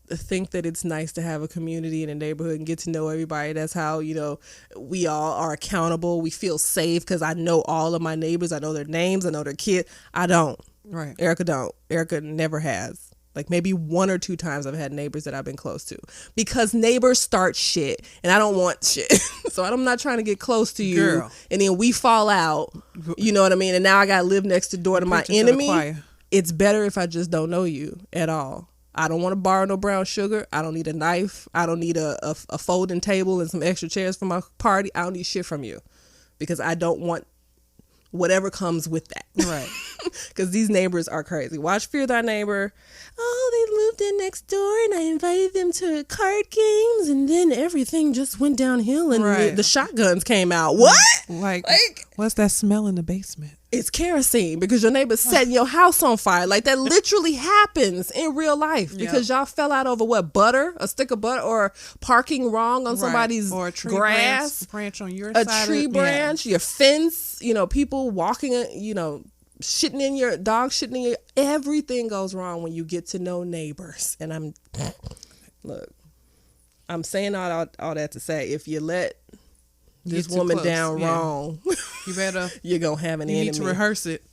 think that it's nice to have a community in a neighborhood and get to know everybody. That's how, you know, we all are accountable. We feel safe because I know all of my neighbors. I know their names. I know their kids. I don't. Right. Erica don't. Erica never has. Like maybe 1 or 2 times I've had neighbors that I've been close to, because neighbors start shit and I don't want shit. So I'm not trying to get close to you. Girl. And then we fall out. You know what I mean? And now I got to live next door to my enemy. It's better if I just don't know you at all. I don't want to borrow no brown sugar. I don't need a knife. I don't need a folding table and some extra chairs for my party. I don't need shit from you because I don't want whatever comes with that. Right. Because these neighbors are crazy. Watch Fear Thy Neighbor. Oh, they moved in next door and I invited them to card games and then everything just went downhill and the shotguns came out. What? Like, what's that smell in the basement? It's kerosene because your neighbor's setting your house on fire. Like that literally happens in real life because y'all fell out over what? Butter? A stick of butter or parking wrong on somebody's or a tree grass? Branch on your side. A tree branch, your fence, you know, people walking, you know, shitting in your dog, shitting in your, everything goes wrong when you get to know neighbors. And I'm saying all that to say, if you let this woman down wrong, you're gonna have an enemy. You need to rehearse it.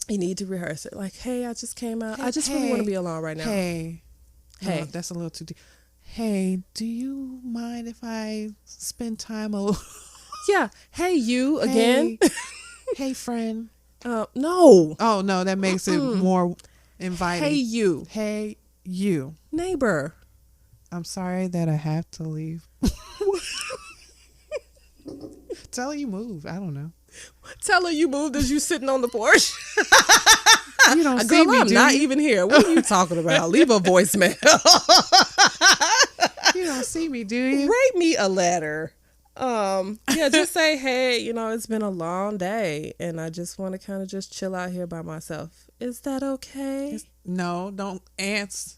You need to rehearse it. Like, hey, I just came out. I just really want to be alone right now. Hey, no, that's a little too deep. Hey, do you mind if I spend time alone? Yeah. Hey, you again. Hey, friend. No. Oh no, that makes it more inviting. Hey, you. Hey, you. Neighbor. I'm sorry that I have to leave. Tell her you moved. I don't know. Tell her you moved as you sitting on the porch. You don't see me, I'm not even here. What are you talking about? Leave a voicemail. You don't see me, do you? Write me a letter. Yeah, just say, hey, you know, it's been a long day and I just want to kind of just chill out here by myself. Is that okay? No, don't answer.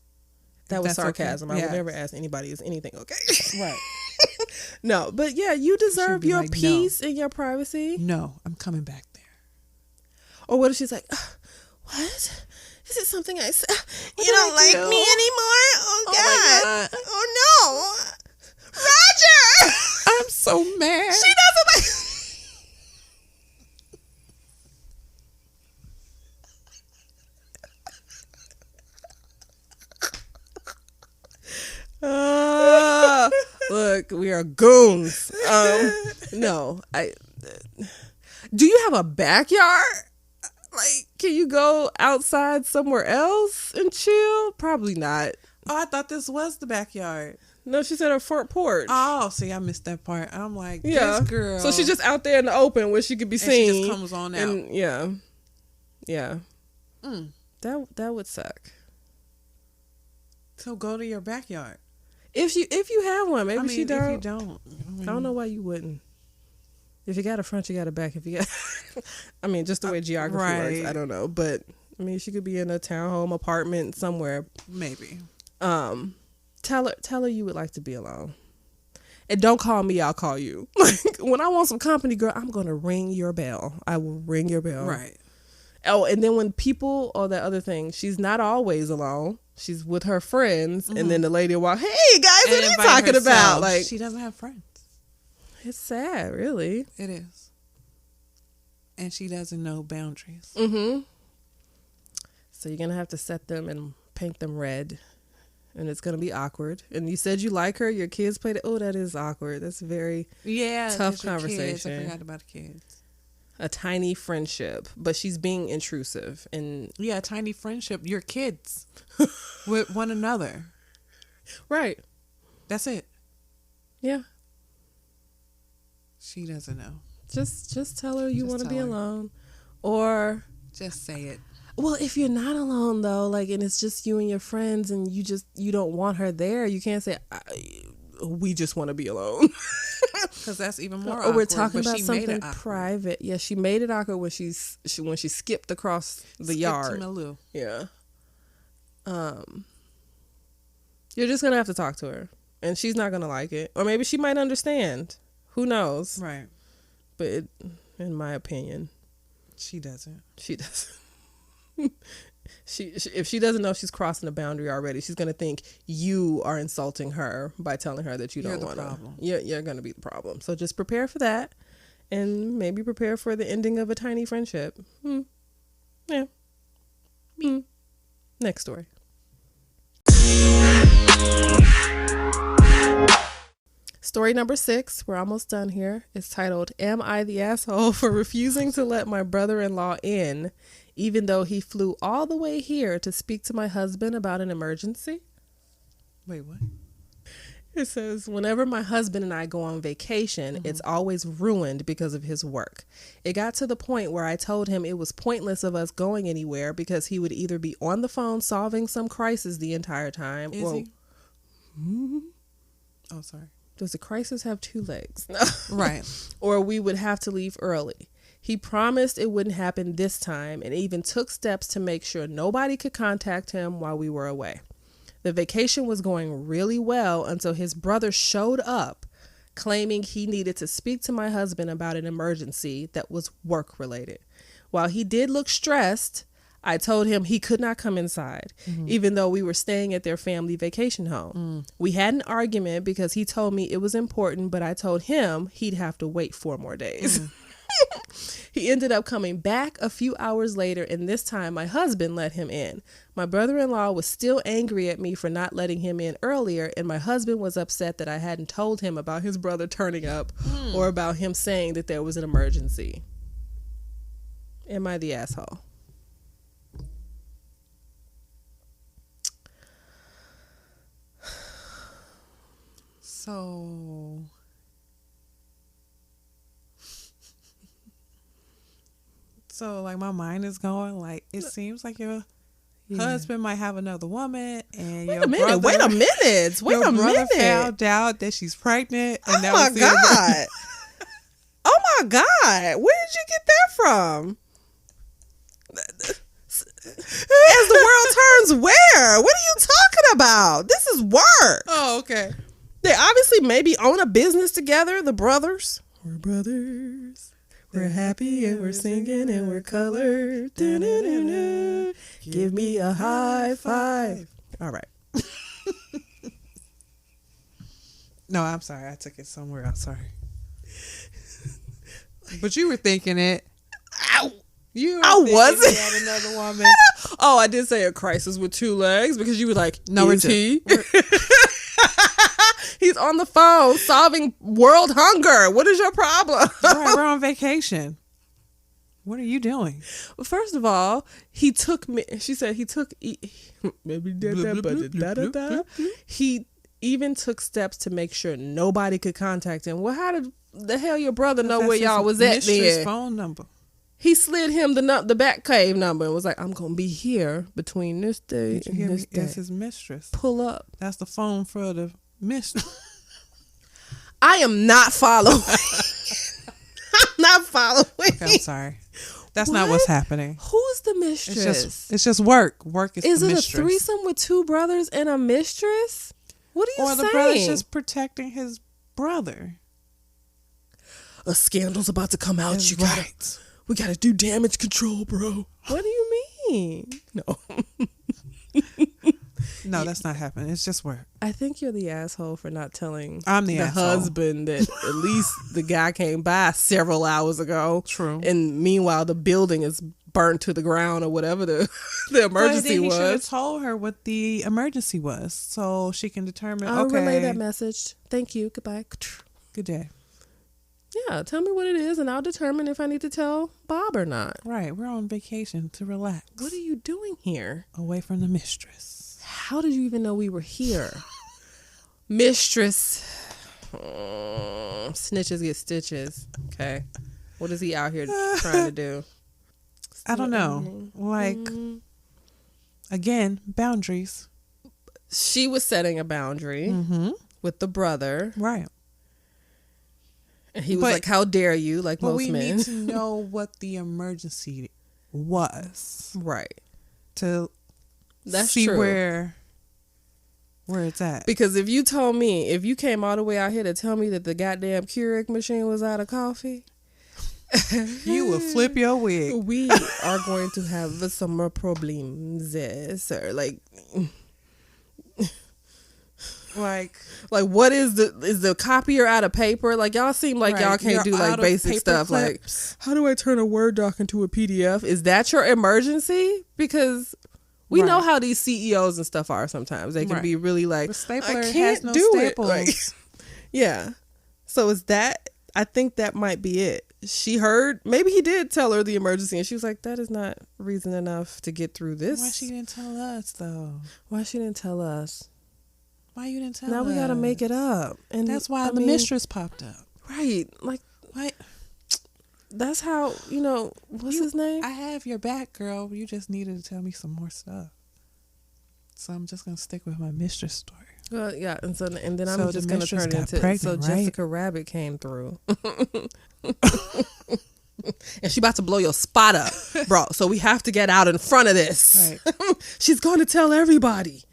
That was sarcasm. Okay. I would never ask anybody, is anything okay? Right. No, but yeah, you deserve your peace and your privacy. No, I'm coming back there. Or what if she's like, what? Is it something I said? You don't like me anymore? Oh, God. Oh, no. Roger! I'm so mad. She doesn't like... Look, we are goons. No, do you have a backyard? Like, can you go outside somewhere else and chill? Probably not. Oh, I thought this was the backyard. No, she said her front porch. Oh, see, I missed that part. I'm like, this girl. So she's just out there in the open where she could be seen. And she just comes on out. And, yeah. That would suck. So go to your backyard. If you have one, maybe she don't. If you don't, I don't know why you wouldn't. If you got a front, you got a back. If you got, I mean, just the way geography works. I don't know, but I mean, she could be in a townhome apartment somewhere. Maybe. Tell her you would like to be alone, And don't call me, I'll call you. Like, when I want some company, girl, I'm going to ring your bell. I will ring your bell. Right. Oh, and then when people, that other thing, she's not always alone. She's with her friends, and then the lady will walk, hey, guys, what are you talking about? Like, she doesn't have friends. It's sad, really. It is. And she doesn't know boundaries. Mm-hmm. So you're going to have to set them and paint them red. And it's going to be awkward. And you said you like her. Your kids played it. Oh, that is awkward. That's a very tough conversation. I forgot about the kids. A tiny friendship. But she's being intrusive. And yeah, a tiny friendship. Your kids with one another. Right. That's it. Yeah. She doesn't know. Just tell her you want to be alone. Or just say it. Well, if you're not alone though, like, and it's just you and your friends and you don't want her there, you can't say we just want to be alone. Because that's even more awkward. Or we're talking about something private. Yeah, she made it awkward when she skipped across the yard. To Malou. Yeah. You're just going to have to talk to her. And she's not going to like it. Or maybe she might understand. Who knows? Right. But in my opinion, she doesn't. She doesn't. If she doesn't know she's crossing a boundary already, she's going to think you are insulting her by telling her that you don't want to. You're going to be the problem. So just prepare for that, and maybe prepare for the ending of a tiny friendship. Yeah. Next story. Story number 6, we're almost done here, is titled, Am I the Asshole for Refusing to Let My Brother-in-Law In, even though he flew all the way here to speak to my husband about an emergency? Wait, what? It says, whenever my husband and I go on vacation, it's always ruined because of his work. It got to the point where I told him it was pointless of us going anywhere because he would either be on the phone solving some crisis the entire time. Is he? Oh, sorry. Does a crisis have 2 legs? No. Right. Or we would have to leave early. He promised it wouldn't happen this time and even took steps to make sure nobody could contact him while we were away. The vacation was going really well until his brother showed up claiming he needed to speak to my husband about an emergency that was work related. While he did look stressed, I told him he could not come inside, even though we were staying at their family vacation home. We had an argument because he told me it was important, but I told him he'd have to wait 4 more days. He ended up coming back a few hours later, and this time my husband let him in. My brother-in-law was still angry at me for not letting him in earlier, and my husband was upset that I hadn't told him about his brother turning up or about him saying that there was an emergency. Am I the asshole? So like my mind is going like it seems like your husband might have another woman and wait a minute your brother found out that she's pregnant and oh my god oh my god, where did you get that from? As the world turns where? What are you talking about? This is work. Oh, okay. They obviously maybe own a business together, the brothers. We're brothers. We're happy and we're singing and we're colored. Do-do-do-do. Give me a high five. All right. No, I'm sorry. I took it somewhere else. Sorry. But you were thinking it. Ow. I wasn't. You had another woman. Oh, I did say a crisis with 2 legs because you were like, no, is he? He's on the phone solving world hunger. What is your problem? Right, we're on vacation. What are you doing? Well, first of all, he took me. She said he took. Maybe did that, but he even took steps to make sure nobody could contact him. Well, how did the hell your brother know where y'all was at then? Phone number. He slid him the back cave number and was like, I'm going to be here between this day and this day. That's his mistress. Pull up. That's the phone for the mistress. I am not following. I'm not following. Okay, I'm sorry. That's not what's happening. Who's the mistress? It's just work. Work is the mistress. Is it a threesome with 2 brothers and a mistress? What are you saying? Or the brother's just protecting his brother. A scandal's about to come out. That's right. We gotta do damage control, bro. What do you mean? No. No, that's not happening. It's just work. I think you're the asshole for not telling I'm the asshole. husband that at least the guy came by several hours ago. True. And meanwhile, the building is burnt to the ground or whatever the emergency was. He should have told her what the emergency was so she can determine. I'll okay, relay that message. Thank you. Goodbye. Good day. Yeah, tell me what it is and I'll determine if I need to tell Bob or not. Right. We're on vacation to relax. What are you doing here? Away from the mistress. How did you even know we were here? Mistress. Snitches get stitches. Okay. What is he out here trying to do? I don't know. Like, again, boundaries. She was setting a boundary with the brother. Right. And he was like, how dare you, like most men. But we need to know what the emergency was. Right. To That's see true. where it's at. Because if you told me, if you came all the way out here to tell me that the goddamn Keurig machine was out of coffee, you will flip your wig. We are going to have some problems, sir. Like what is the copier out of paper? Like y'all seem like y'all can't do like basic stuff. Clips. Like how do I turn a Word doc into a PDF? Is that your emergency? Because we know how these CEOs and stuff are sometimes. They can be really like, the stapler I can't has no do staples. it. Like, yeah. So is that? I think that might be it. She heard. Maybe he did tell her the emergency, and she was like, "That is not reason enough to get through this." Why she didn't tell us though? Why she didn't tell us? Why you didn't tell us? Now we gotta make it up, and that's why the mistress popped up. Right? Like what? That's how what's his name? I have your back, girl. You just needed to tell me some more stuff. So I'm just gonna stick with my mistress story. Well, yeah, and then I'm just gonna turn it into pregnant, Jessica Rabbit came through, and she about to blow your spot up, bro. So we have to get out in front of this. Right. She's going to tell everybody.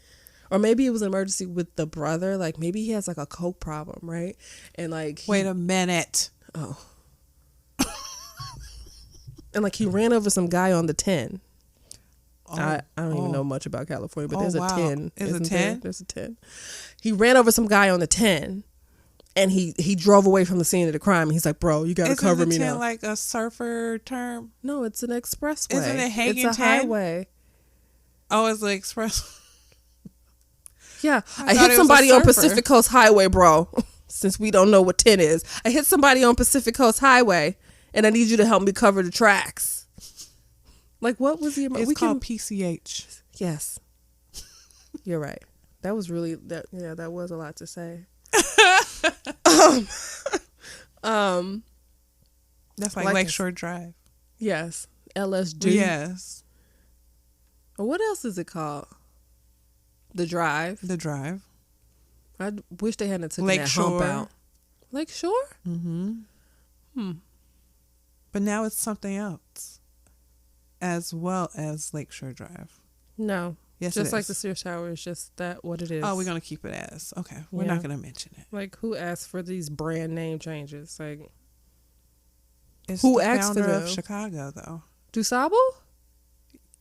Or maybe it was an emergency with the brother. Like maybe he has like a coke problem, right? And like wait a minute. Oh. And like he ran over some guy on the 10. Oh, I don't even know much about California, but there's a 10. Is a 10? There's a 10. He ran over some guy on the 10, and he drove away from the scene of the crime. And he's like, "Bro, you gotta cover me now." Isn't like a surfer term? No, it's an expressway. Isn't it hanging? It's a highway. Oh, it's an express. Yeah, I hit somebody on Pacific Coast Highway, bro. Since we don't know what 10 is, I hit somebody on Pacific Coast Highway, and I need you to help me cover the tracks. Like, what was the? It's called PCH. Yes, you're right. That was really that. Yeah, that was a lot to say. That's like Lakeshore Drive. Yes, LSD. Yes. What else is it called? The Drive. The Drive. I wish they hadn't taken that hump out. Lakeshore? Mm-hmm. But now it's something else, as well as Lakeshore Drive. No. Yes, just like the Sears Tower is just that what it is. Oh, we're gonna keep it as okay. We're not gonna mention it. Like who asked for these brand name changes? Like it's who the asked for founder them? of Chicago though. DuSable?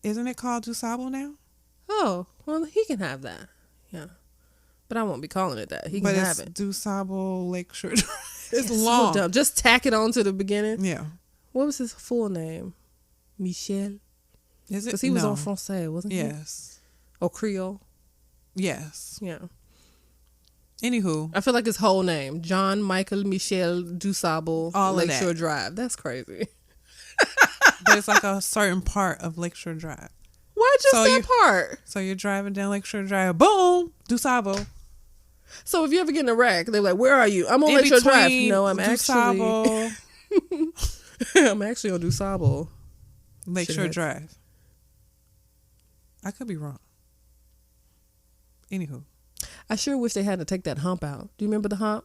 Isn't it called DuSable now? Oh, well, he can have that. Yeah. But I won't be calling it that. He can have it. DuSable Lakeshore Drive. It's So long. dumb. Just tack it on to the beginning. Yeah. What was his full name? Michel? Is it? Because he was on Francais, wasn't he? Yes. Or Creole? Yes. Yeah. Anywho. I feel like his whole name. John Michael Michel DuSable Lakeshore Drive. That's crazy. But it's like a certain part of Lakeshore Drive. Why just that part? So you're driving down Lakeshore Drive. Boom! DuSable. So if you ever get in a wreck, they're like, "Where are you?" I'm on Lakeshore Drive. No, I'm actually. I'm actually on DuSable. Lakeshore Drive. I could be wrong. Anywho. I sure wish they had to take that hump out. Do you remember the hump?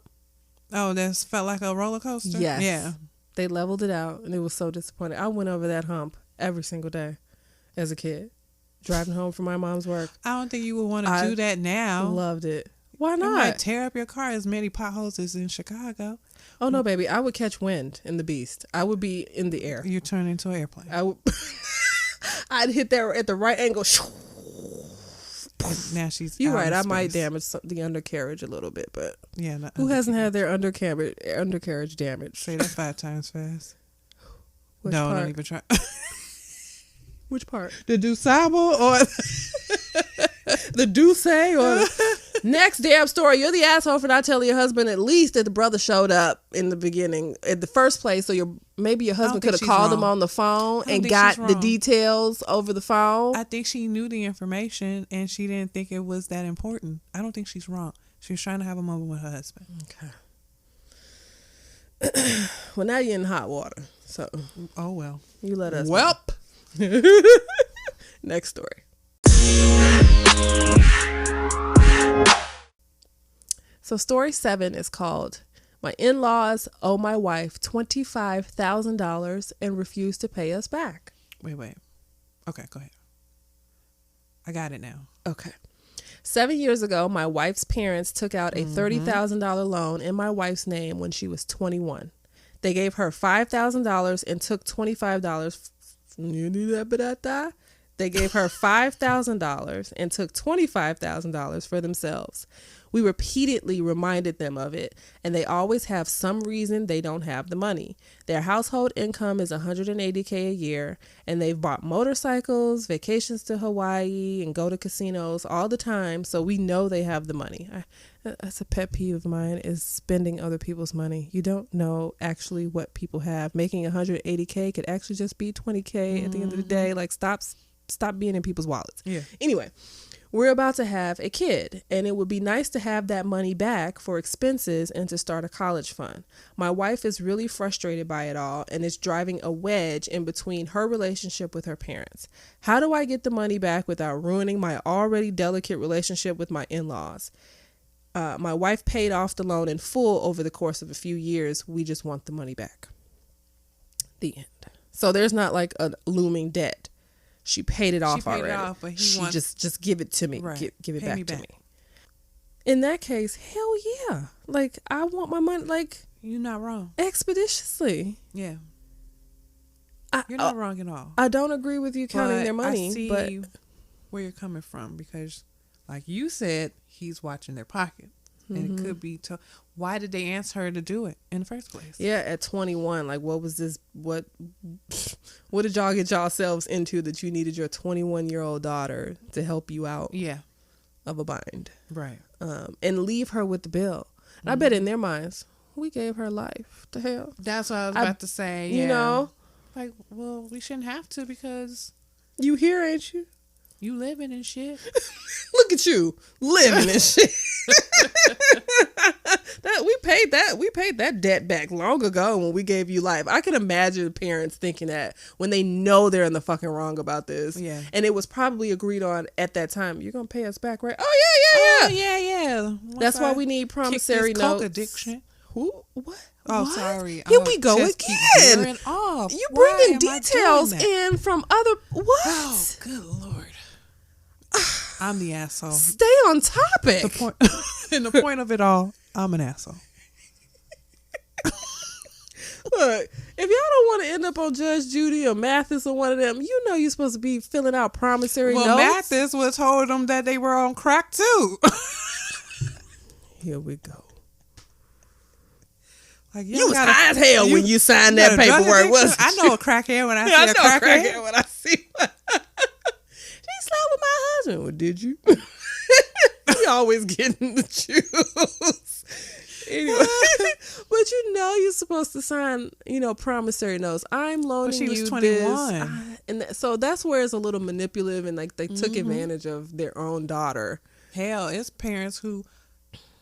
Oh, that felt like a roller coaster? Yes. Yeah. They leveled it out, and it was so disappointing. I went over that hump every single day as a kid, driving home from my mom's work. I don't think you would want to do that now. Loved it. Why It not? might tear up your car. As many potholes as in Chicago. Oh no, baby! I would catch wind in the beast. I would be in the air. You turn into an airplane. I would. I'd hit there at the right angle. Now she's. You're right. I might damage the undercarriage a little bit, but yeah. Who hasn't had their undercarriage damaged? Say that 5 times fast. Which no, part? don't even try. Which part? The Dusable or the Duce or next damn story. You're the asshole for not telling your husband at least that the brother showed up in the beginning, in the first place. So maybe your husband could have called him on the phone and got the details over the phone. I think she knew the information and she didn't think it was that important. I don't think she's wrong. She was trying to have a moment with her husband. Okay. Well, now you're in hot water. So. Oh well. You let us. Welp. Next story. So story 7 is called "My in-laws owe my wife $25,000 and refuse to pay us back." Wait. Okay, go ahead. I got it now. Okay. 7 years ago, my wife's parents took out a $30,000 loan in my wife's name when she was 21. They gave her $5,000 and took $25. They gave her $5,000 and took $25,000 for themselves. We repeatedly reminded them of it, and they always have some reason they don't have the money. Their household income is $180K a year, and they've bought motorcycles, vacations to Hawaii, and go to casinos all the time, so we know they have the money. That's a pet peeve of mine, is spending other people's money. You don't know actually what people have. Making $180K could actually just be $20K at the end of the day. Like, stop being in people's wallets. Yeah. Anyway. We're about to have a kid, and it would be nice to have that money back for expenses and to start a college fund. My wife is really frustrated by it all, and it's driving a wedge in between her relationship with her parents. How do I get the money back without ruining my already delicate relationship with my in-laws? My wife paid off the loan in full over the course of a few years. We just want the money back. The end. So there's not like a looming debt. She paid it off already. It off, but she wants just give it to me. Right. Give it back to me. In that case, hell yeah. Like, I want my money, like... You're not wrong. Expeditiously. Yeah. You're not wrong at all. I don't agree with you counting their money, I see where you're coming from, because, like you said, he's watching their pocket. And it could be... Why did they ask her to do it in the first place? Yeah, at 21. Like, what was this? What did y'all get yourselves into that you needed your 21-year-old daughter to help you out of a bind? Right. And leave her with the bill. And I bet in their minds, we gave her life. The hell? That's what I was about to say. You know? Like, well, we shouldn't have to because... You here, ain't you? You living and shit. Look at you living and shit. We paid that debt back long ago when we gave you life. I can imagine parents thinking that when they know they're in the fucking wrong about this. Yeah. And it was probably agreed on at that time. You're gonna pay us back, right? Oh yeah. That's why we need promissory notes. Coke addiction. Who? What? Oh, what? Sorry. Here we go again. You bringing details in from other what? Oh, good Lord. I'm the asshole. Stay on topic. The point of it all, I'm an asshole. Look, if y'all don't want to end up on Judge Judy or Mathis or one of them, you know you're supposed to be filling out promissory notes. Mathis was told them that they were on crack too. Here we go. Like, you was high as hell when you signed that paperwork, wasn't you? I know a crackhead when I see a crackhead. When I see one. She slept with my husband. Well, did you? We always getting the juice. Anyway, but you know you're supposed to sign, promissory notes. I'm loaning you this. She was 21. And so that's where it's a little manipulative, and like they took advantage of their own daughter. Hell, it's parents who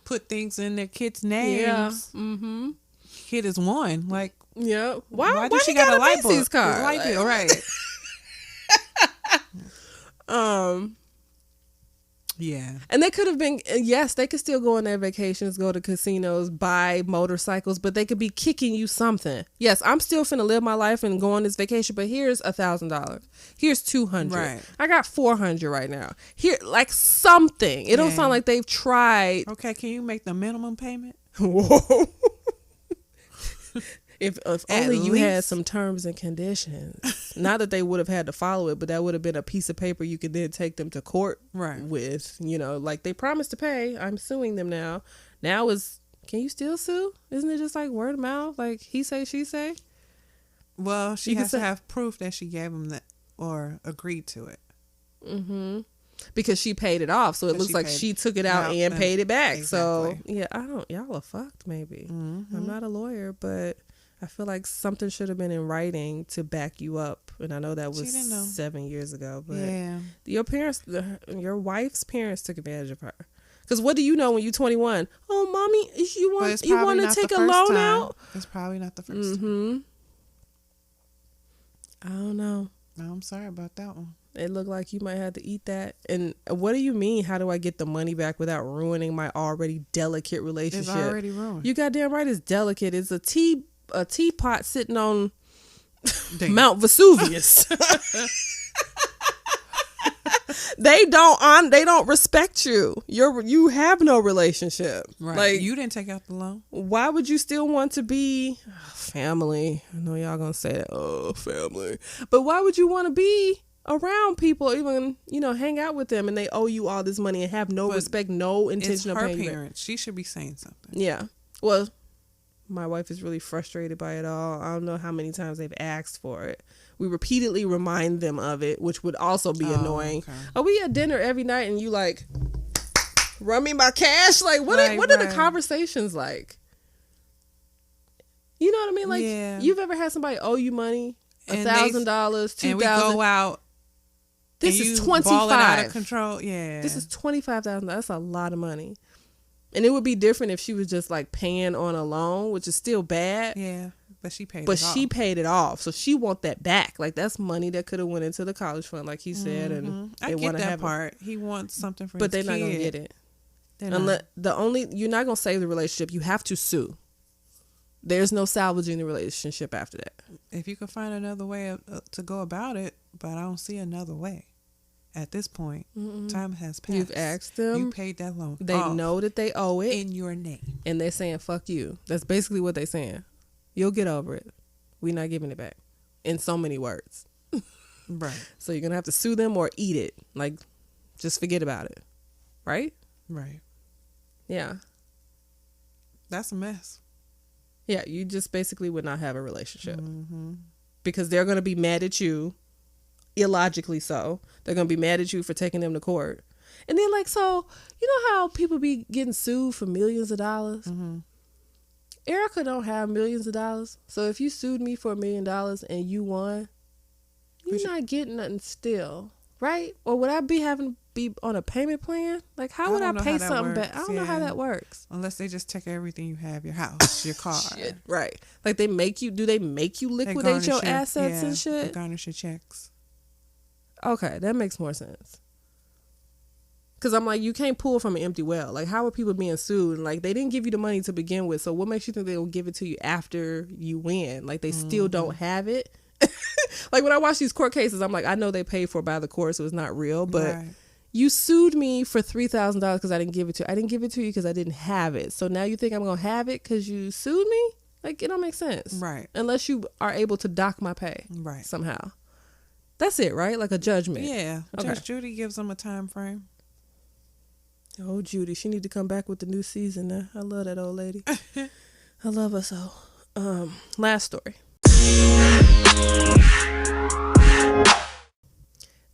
put things in their kids' names. Yeah. Mm-hmm. Kid is one. Like, yeah. Why did she got a light bulb? Card? Light bill, right. Yeah. And they could have been, yes, they could still go on their vacations, go to casinos, buy motorcycles, but they could be kicking you something. Yes, I'm still finna live my life and go on this vacation, but here's $1,000. Here's $200. Right. I got $400 right now. Here, like something. It don't sound like they've tried. Okay, can you make the minimum payment? Whoa. If only you least. had some terms and conditions. Not that they would have had to follow it, but that would have been a piece of paper you could then take them to court with. You know, like they promised to pay. I'm suing them now. Now can you still sue? Isn't it just like word of mouth? Like he say, she say? Well, she has to have proof that she gave them that or agreed to it. Mm-hmm. Because she paid it off. So it looks like she took it out and paid it back. Exactly. So, yeah, y'all are fucked maybe. Mm-hmm. I'm not a lawyer, but I feel like something should have been in writing to back you up. And I know that was 7 years ago. But your parents, your wife's parents took advantage of her. Because what do you know when you're 21? Oh, mommy, you want to take a loan out? It's probably not the first time. I don't know. I'm sorry about that one. It looked like you might have to eat that. And what do you mean? How do I get the money back without ruining my already delicate relationship? It's already ruined. You goddamn right it's delicate. It's a teapot sitting on Mount Vesuvius. They don't respect you. You have no relationship. Right. Like you didn't take out the loan. Why would you still want to be family? I know y'all gonna say that. Oh, family. But why would you want to be around people, even hang out with them, and they owe you all this money and have no respect, no intention of paying you back? Parents. She should be saying something. Yeah. Well, my wife is really frustrated by it all. I don't know how many times they've asked for it. We repeatedly remind them of it, which would also be annoying. Okay. Are we at dinner every night and you like run me my cash? Like what are the conversations like? You know what I mean? Like you've ever had somebody owe you money, $1,000, $2,000, and we go out. This is $25,000 out of control. Yeah, this is $25,000. That's a lot of money. And it would be different if she was just like paying on a loan, which is still bad. Yeah. But she paid it off. So she want that back. Like that's money that could have went into the college fund, like he said. And I get that part. He wants something for his kid. But they're not gonna get it. You're not gonna save the relationship. You have to sue. There's no salvaging the relationship after that. If you can find another way to go about it, but I don't see another way. At this point, time has passed. You've asked them. You paid that loan. They know that they owe it in your name, and they're saying "fuck you." That's basically what they're saying. You'll get over it. We're not giving it back. In so many words. Right. So you're going to have to sue them or eat it. Like, just forget about it. Right? Right. Yeah. That's a mess. Yeah, you just basically would not have a relationship. Mm-hmm. Because they're going to be mad at you, illogically so. They're going to be mad at you for taking them to court. And then, like, so, you know how people be getting sued for millions of dollars? Mm-hmm. Erica don't have millions of dollars. So if you sued me for $1 million and you won, you're not getting nothing still, right? Or would I be having to be on a payment plan? Like how would I pay something back? I don't know how that works. Unless they just take everything you have, your house, your car. Shit, right. Like do they make you liquidate your assets and shit? They garnish your checks. Okay, that makes more sense. Because I'm like, you can't pull from an empty well. Like, how are people being sued? And like, they didn't give you the money to begin with. So what makes you think they'll give it to you after you win? Like, they still don't have it. Like, when I watch these court cases, I'm like, I know they paid for it by the court, so it's not real. But you sued me for $3,000 because I didn't give it to you. I didn't give it to you because I didn't have it. So now you think I'm going to have it because you sued me? Like, it don't make sense. Right. Unless you are able to dock my pay. Right. Somehow. That's it, right? Like a judgment. Yeah. Okay. Judge Judy gives them a time frame. Oh, Judy, she need to come back with the new season now. I love that old lady. I love her so. Last story.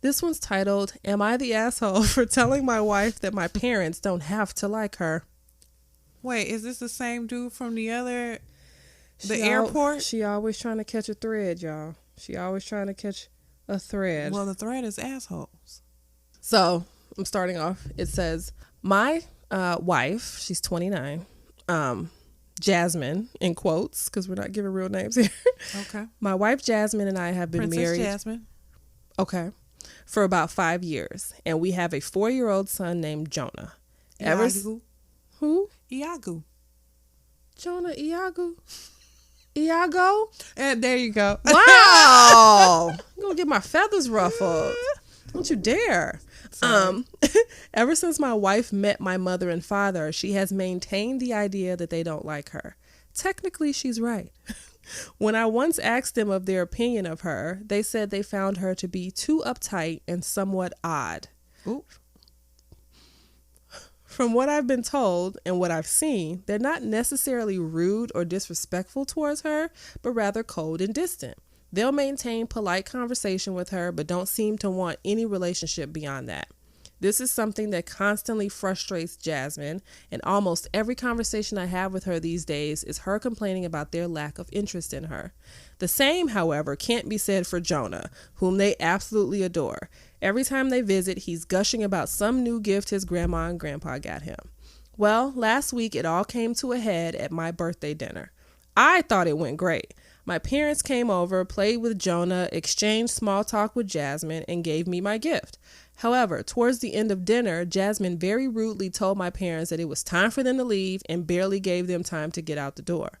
This one's titled, Am I the Asshole for Telling My Wife That My Parents Don't Have to Like Her? Wait, is this the same dude from the airport? She always trying to catch a thread, y'all. She always trying to catch a thread. Well, the thread is assholes. So, I'm starting off. It says, my wife, she's 29, Jasmine, in quotes, because we're not giving real names here. Okay. My wife, Jasmine, and I have been Princess married. Jasmine. Okay. for about 5 years, and we have a 4-year-old son named Jonah. Who? Iago. Jonah Iago? Iago? And there you go. Wow. I'm going to get my feathers ruffled. Don't you dare. Ever since my wife met my mother and father, she has maintained the idea that they don't like her. Technically, she's right. When I once asked them of their opinion of her, they said they found her to be too uptight and somewhat odd. Ooh. From what I've been told and what I've seen, they're not necessarily rude or disrespectful towards her, but rather cold and distant. They'll maintain polite conversation with her, but don't seem to want any relationship beyond that. This is something that constantly frustrates Jasmine, and almost every conversation I have with her these days is her complaining about their lack of interest in her. The same, however, can't be said for Jonah, whom they absolutely adore. Every time they visit, he's gushing about some new gift his grandma and grandpa got him. Well, last week it all came to a head at my birthday dinner. I thought it went great. My parents came over, played with Jonah, exchanged small talk with Jasmine, and gave me my gift. However, towards the end of dinner, Jasmine very rudely told my parents that it was time for them to leave and barely gave them time to get out the door.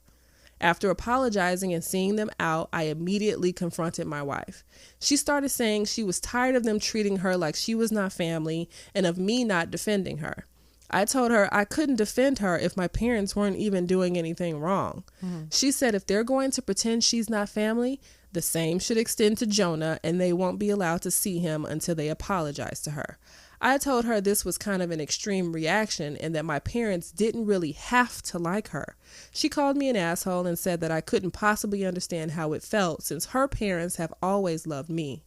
After apologizing and seeing them out, I immediately confronted my wife. She started saying she was tired of them treating her like she was not family and of me not defending her. I told her I couldn't defend her if my parents weren't even doing anything wrong. She said if they're going to pretend she's not family, the same should extend to Jonah, and they won't be allowed to see him until they apologize to her. I told her this was kind of an extreme reaction and that my parents didn't really have to like her. She called me an asshole and said that I couldn't possibly understand how it felt since her parents have always loved me.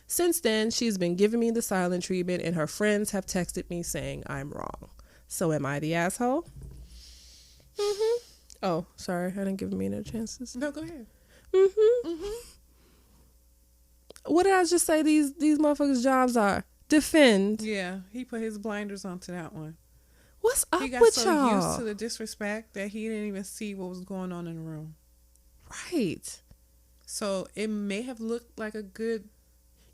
Since then, she's been giving me the silent treatment, and her friends have texted me saying I'm wrong. So am I the asshole? Oh, sorry. I didn't give me no chances. No, go ahead. What did I just say these motherfuckers' jobs are? Defend. Yeah, he put his blinders onto that one. What's up he got with so y'all? used to the disrespect that he didn't even see what was going on in the room. Right. So it may have looked like a good...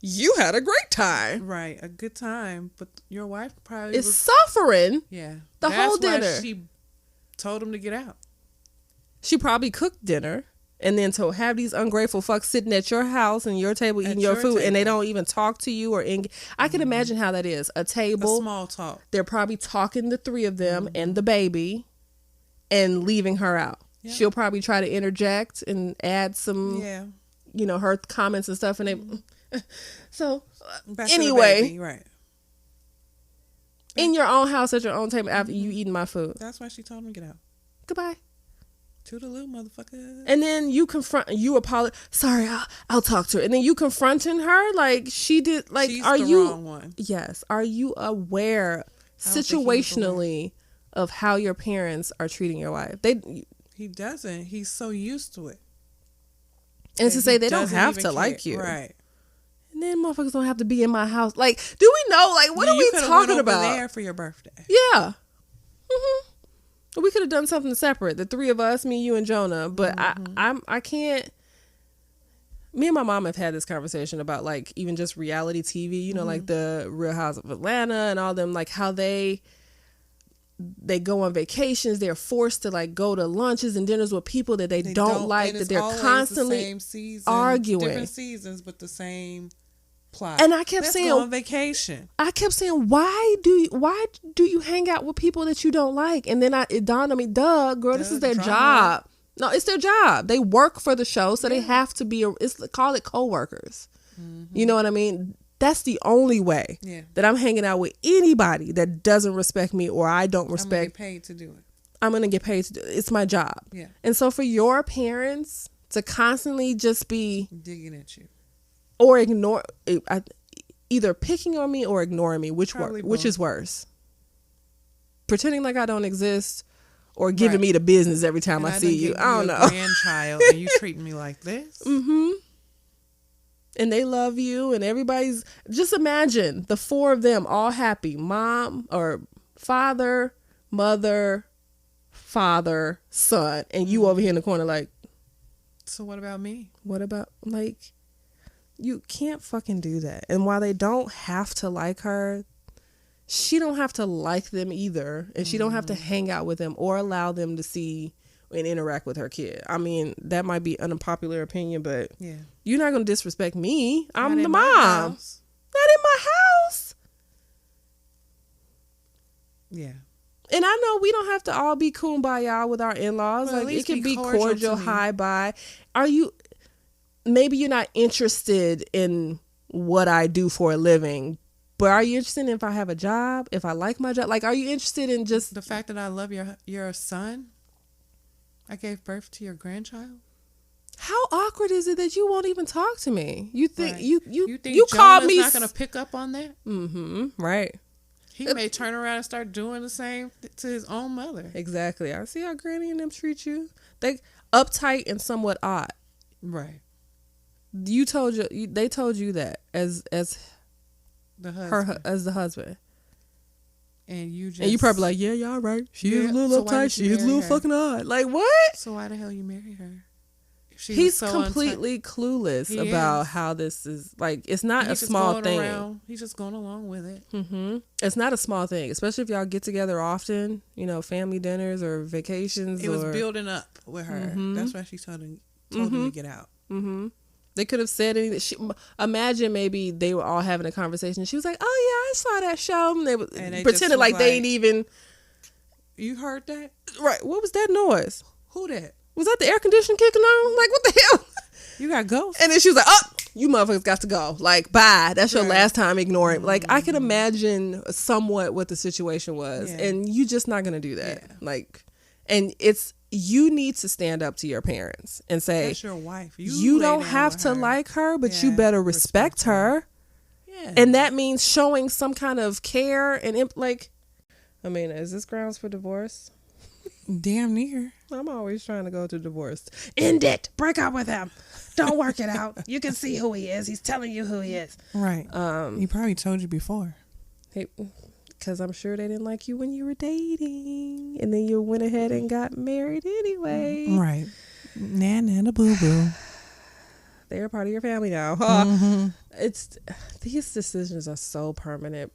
You had a great time. Right, a good time, but your wife probably is suffering. Yeah. The whole dinner. That's why she told him to get out. She probably cooked dinner and then to have these ungrateful fucks sitting at your house and your table eating your food and they don't even talk to you or I can imagine how that is. A table. A small talk. They're probably talking, the three of them and the baby, and leaving her out. Yeah. She'll probably try to interject and add some, her comments and stuff. And they, so anyway, baby, right. In your own house at your own table after you eating my food. That's why she told him to get out. Goodbye. Toodaloo, motherfucker. And then you apologize. Sorry, I'll talk to her. And then you confronting her like she did. Like, she's are the you? Wrong one. Yes. Are you aware situationally of how your parents are treating your wife? He doesn't. He's so used to it. And to say they don't have to like you, right? And then motherfuckers don't have to be in my house. Like, do we know? Like, what are we talking about? There for your birthday. Yeah. We could have done something separate, the three of us, me, you, and Jonah. But I can't. Me and my mom have had this conversation about like even just reality TV. You know, like the Real House of Atlanta and all them. Like how they go on vacations. They're forced to like go to lunches and dinners with people that they don't like. That they're constantly the same season, arguing. Different seasons, but the same plot. And I kept saying, go on vacation. I kept saying, why do you hang out with people that you don't like? And then it dawned on me, girl, this is their job. No, it's their job. They work for the show, so they have to be. Call it co-workers. You know what I mean? That's the only way that I'm hanging out with anybody that doesn't respect me or I don't respect. I'm gonna get paid to do it. I'm gonna get paid to do it. It's my job. Yeah. And so for your parents to constantly just be digging at you. Or ignore, either picking on me or ignoring me, which is worse? Pretending like I don't exist, or giving me the business every time I see you. I don't know. Grandchild, and you treating me like this. And they love you, and everybody's. Just imagine the four of them all happy: mom or father, mother, father, son, and you over here in the corner like. So what about me? What about like? You can't fucking do that. And while they don't have to like her, she don't have to like them either. And she don't have to hang out with them or allow them to see and interact with her kid. I mean, that might be an unpopular opinion, but you're not going to disrespect me. I'm the mom. Not in my house. Yeah. And I know we don't have to all be kumbaya with our in-laws. Well, like, it can be cordial, hi-bye. Maybe you're not interested in what I do for a living, but are you interested in if I have a job, if I like my job? Like, are you interested in just the fact that I love your son? I gave birth to your grandchild. How awkward is it that you won't even talk to me? You think right. you think called me? Not going to pick up on that? Mm-hmm. Right. He may turn around and start doing the same to his own mother. Exactly. I see how Granny and them treat you. They uptight and somewhat odd. Right. They told you that as the husband. as the husband. And you probably like, yeah, y'all right. She is a little uptight. She is a little fucking odd. Like, what? So why the hell you marry her? He's completely clueless about how this is. Like, it's not a small thing. He's just going along with it. Mm-hmm. It's not a small thing, especially if y'all get together often. You know, family dinners or vacations. It was building up with her. Mm-hmm. That's why she told him to get out. Mm-hmm. They could have said anything. Imagine maybe they were all having a conversation. She was like, "Oh yeah, I saw that show." And they pretended like they ain't even. You heard that? Right. What was that noise? Who that? Was that the air conditioner kicking on? Like, what the hell? You got ghosts. And then she was like, "Oh, you motherfuckers got to go. Like, bye. That's your last time ignoring." Like, I can imagine somewhat what the situation was, and you just not gonna do that. Yeah. Like, and you need to stand up to your parents and say, that's your wife. You don't have to like her, but you better respect her. Yeah. And that means showing some kind of care and like, I mean, is this grounds for divorce? Damn near. I'm always trying to go to divorce. End it. Break up with him. Don't work it out. You can see who he is. He's telling you who he is. Right. He probably told you before. Because I'm sure they didn't like you when you were dating. And then you went ahead and got married anyway. Right. Nana boo boo. They're a part of your family now. Mm-hmm. These decisions are so permanent.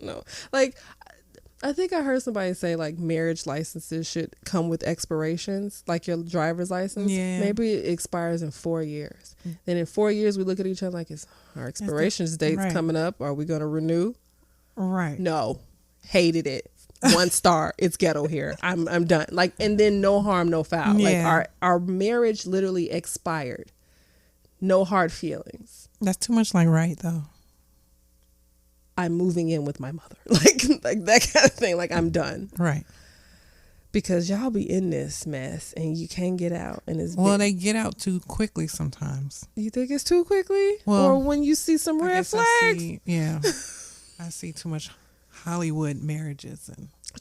No. Like, I think I heard somebody say like marriage licenses should come with expirations, like your driver's license. Yeah. Maybe it expires in 4 years. Then in 4 years we look at each other like, is our expirations date's coming up? Are we going to renew? Right. No. Hated it. 1 star. It's ghetto here. I'm done. Like, and then no harm, no foul. Yeah. Like our marriage literally expired. No hard feelings. That's too much like right though. I'm moving in with my mother. Like that kind of thing. Like, I'm done. Right. Because y'all be in this mess and you can't get out. And they get out too quickly sometimes. You think it's too quickly? Well, or when you see some red flags? I see too much Hollywood marriages.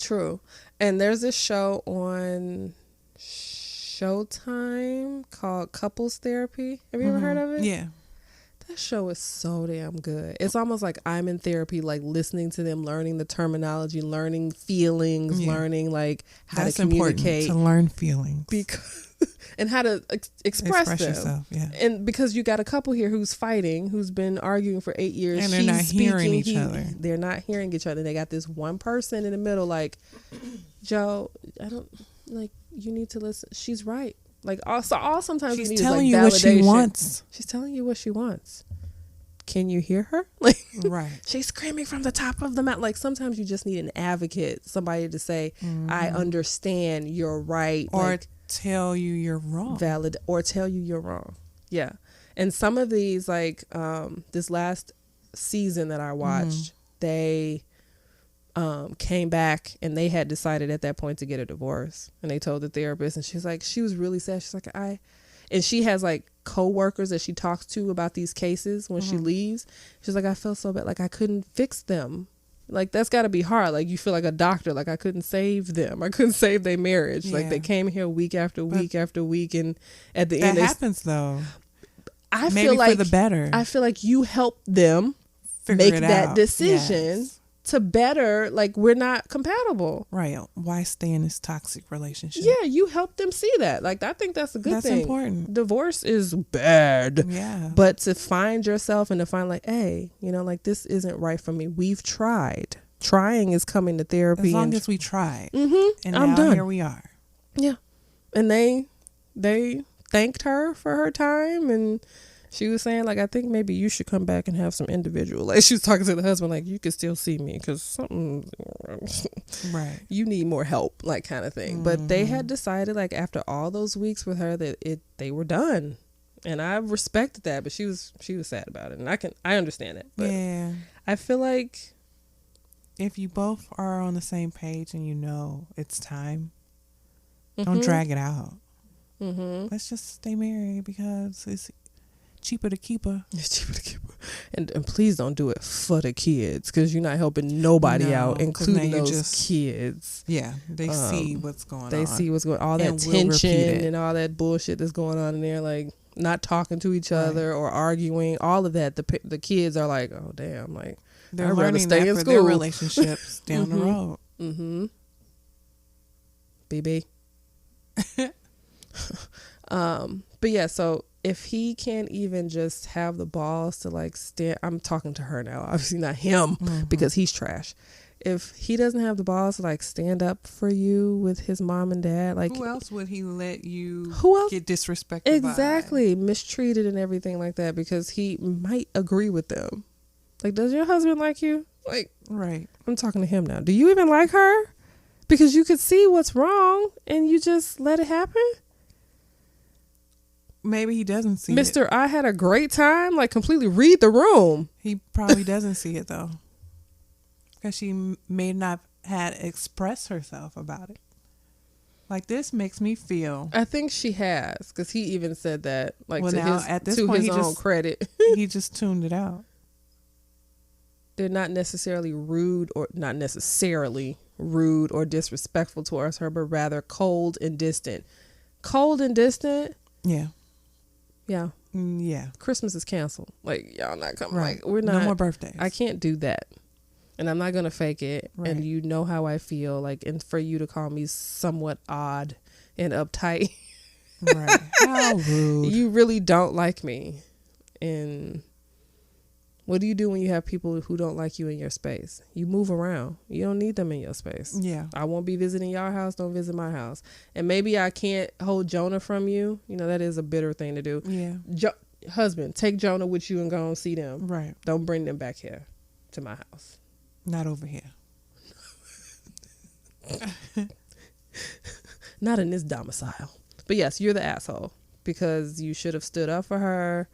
True. And there's this show on Showtime called Couples Therapy. Have you ever heard of it? Yeah. That show is so damn good. It's almost like I'm in therapy, like listening to them, learning the terminology, learning feelings, learning like how to communicate. Important to learn feelings. And how to express them. Yourself, yeah. And because you got a couple here who's fighting, who's been arguing for 8 years. And they're not hearing each other. They're not hearing each other. They got this one person in the middle like, Joe, you need to listen. She's right. Like, sometimes she's we need telling is, like, you validation. what she wants. She's telling you what she wants. Can you hear her? Like, right. She's screaming from the top of the mountain. Like, sometimes you just need an advocate, somebody to say, I understand, you're right. Or like, tell you you're wrong. Or tell you you're wrong. Yeah. And some of these, like, this last season that I watched, they came back and they had decided at that point to get a divorce. And they told the therapist, and she was really sad. She's like, and she has like co-workers that she talks to about these cases when she leaves. She's like, I felt so bad. Like, I couldn't fix them. Like, that's got to be hard. Like, you feel like a doctor. Like, I couldn't save them. I couldn't save their marriage. Like, they came here week after week after week. And at the end, that happens though. Maybe for the better. I feel like you helped them make that decision. Yes. to better, like, we're not compatible. Right. Why stay in this toxic relationship? Yeah, you help them see that. Like, I think that's a good thing. That's important. Divorce is bad. Yeah. But to find yourself and to find, like, hey, you know, like, this isn't right for me. We've tried. Trying is coming to therapy. As long as we tried. Mm-hmm. And I'm now done. Here we are. Yeah. And they thanked her for her time, and she was saying, like, I think maybe you should come back and have some individual. Like, she was talking to the husband, like, you can still see me because something, right? You need more help, like, kind of thing. But they had decided, like, after all those weeks with her, that they were done, and I respected that. But she was sad about it, and I understand it. But yeah, I feel like if you both are on the same page and you know it's time, don't drag it out. Let's just stay married because it's cheaper to keep her. It's cheaper to keep her. And please don't do it for the kids, because you're not helping nobody out, including those kids. Yeah, they see what's going on. They see what's going on. All that tension and all that bullshit that's going on in there, like not talking to each other or arguing, all of that. The kids are like, oh, damn, like, they're learning that for their relationships down the road. BB. But yeah, so if he can't even just have the balls to, like, stand, I'm talking to her now, obviously not him, because he's trash. If he doesn't have the balls to, like, stand up for you with his mom and dad, like, who else would he let you get disrespected exactly by? Mistreated and everything like that, because he might agree with them. Like, does your husband like you? Like, right. I'm talking to him now. Do you even like her? Because you could see what's wrong and you just let it happen? Maybe he doesn't see Mr. it. I had a great time. Like, completely read the room. He probably doesn't see it, though. Because she may not had expressed herself about it. Like, this makes me feel. I think she has. Because he even said that. Like, well, to now, his, at this to point, his own credit. He just tuned it out. They're not necessarily rude or disrespectful towards her, but rather cold and distant. Cold and distant? Yeah. Yeah. Yeah. Christmas is canceled. Like, y'all not coming. Right. Like, we're not. No more birthdays. I can't do that. And I'm not going to fake it. Right. And you know how I feel. Like, and for you to call me somewhat odd and uptight. Right. How rude. You really don't like me. And what do you do when you have people who don't like you in your space? You move around. You don't need them in your space. Yeah. I won't be visiting your house. Don't visit my house. And maybe I can't hold Jonah from you. You know, that is a bitter thing to do. Yeah. Husband, take Jonah with you and go and see them. Right. Don't bring them back here to my house. Not over here. Not in this domicile. But yes, you're the asshole because you should have stood up for her.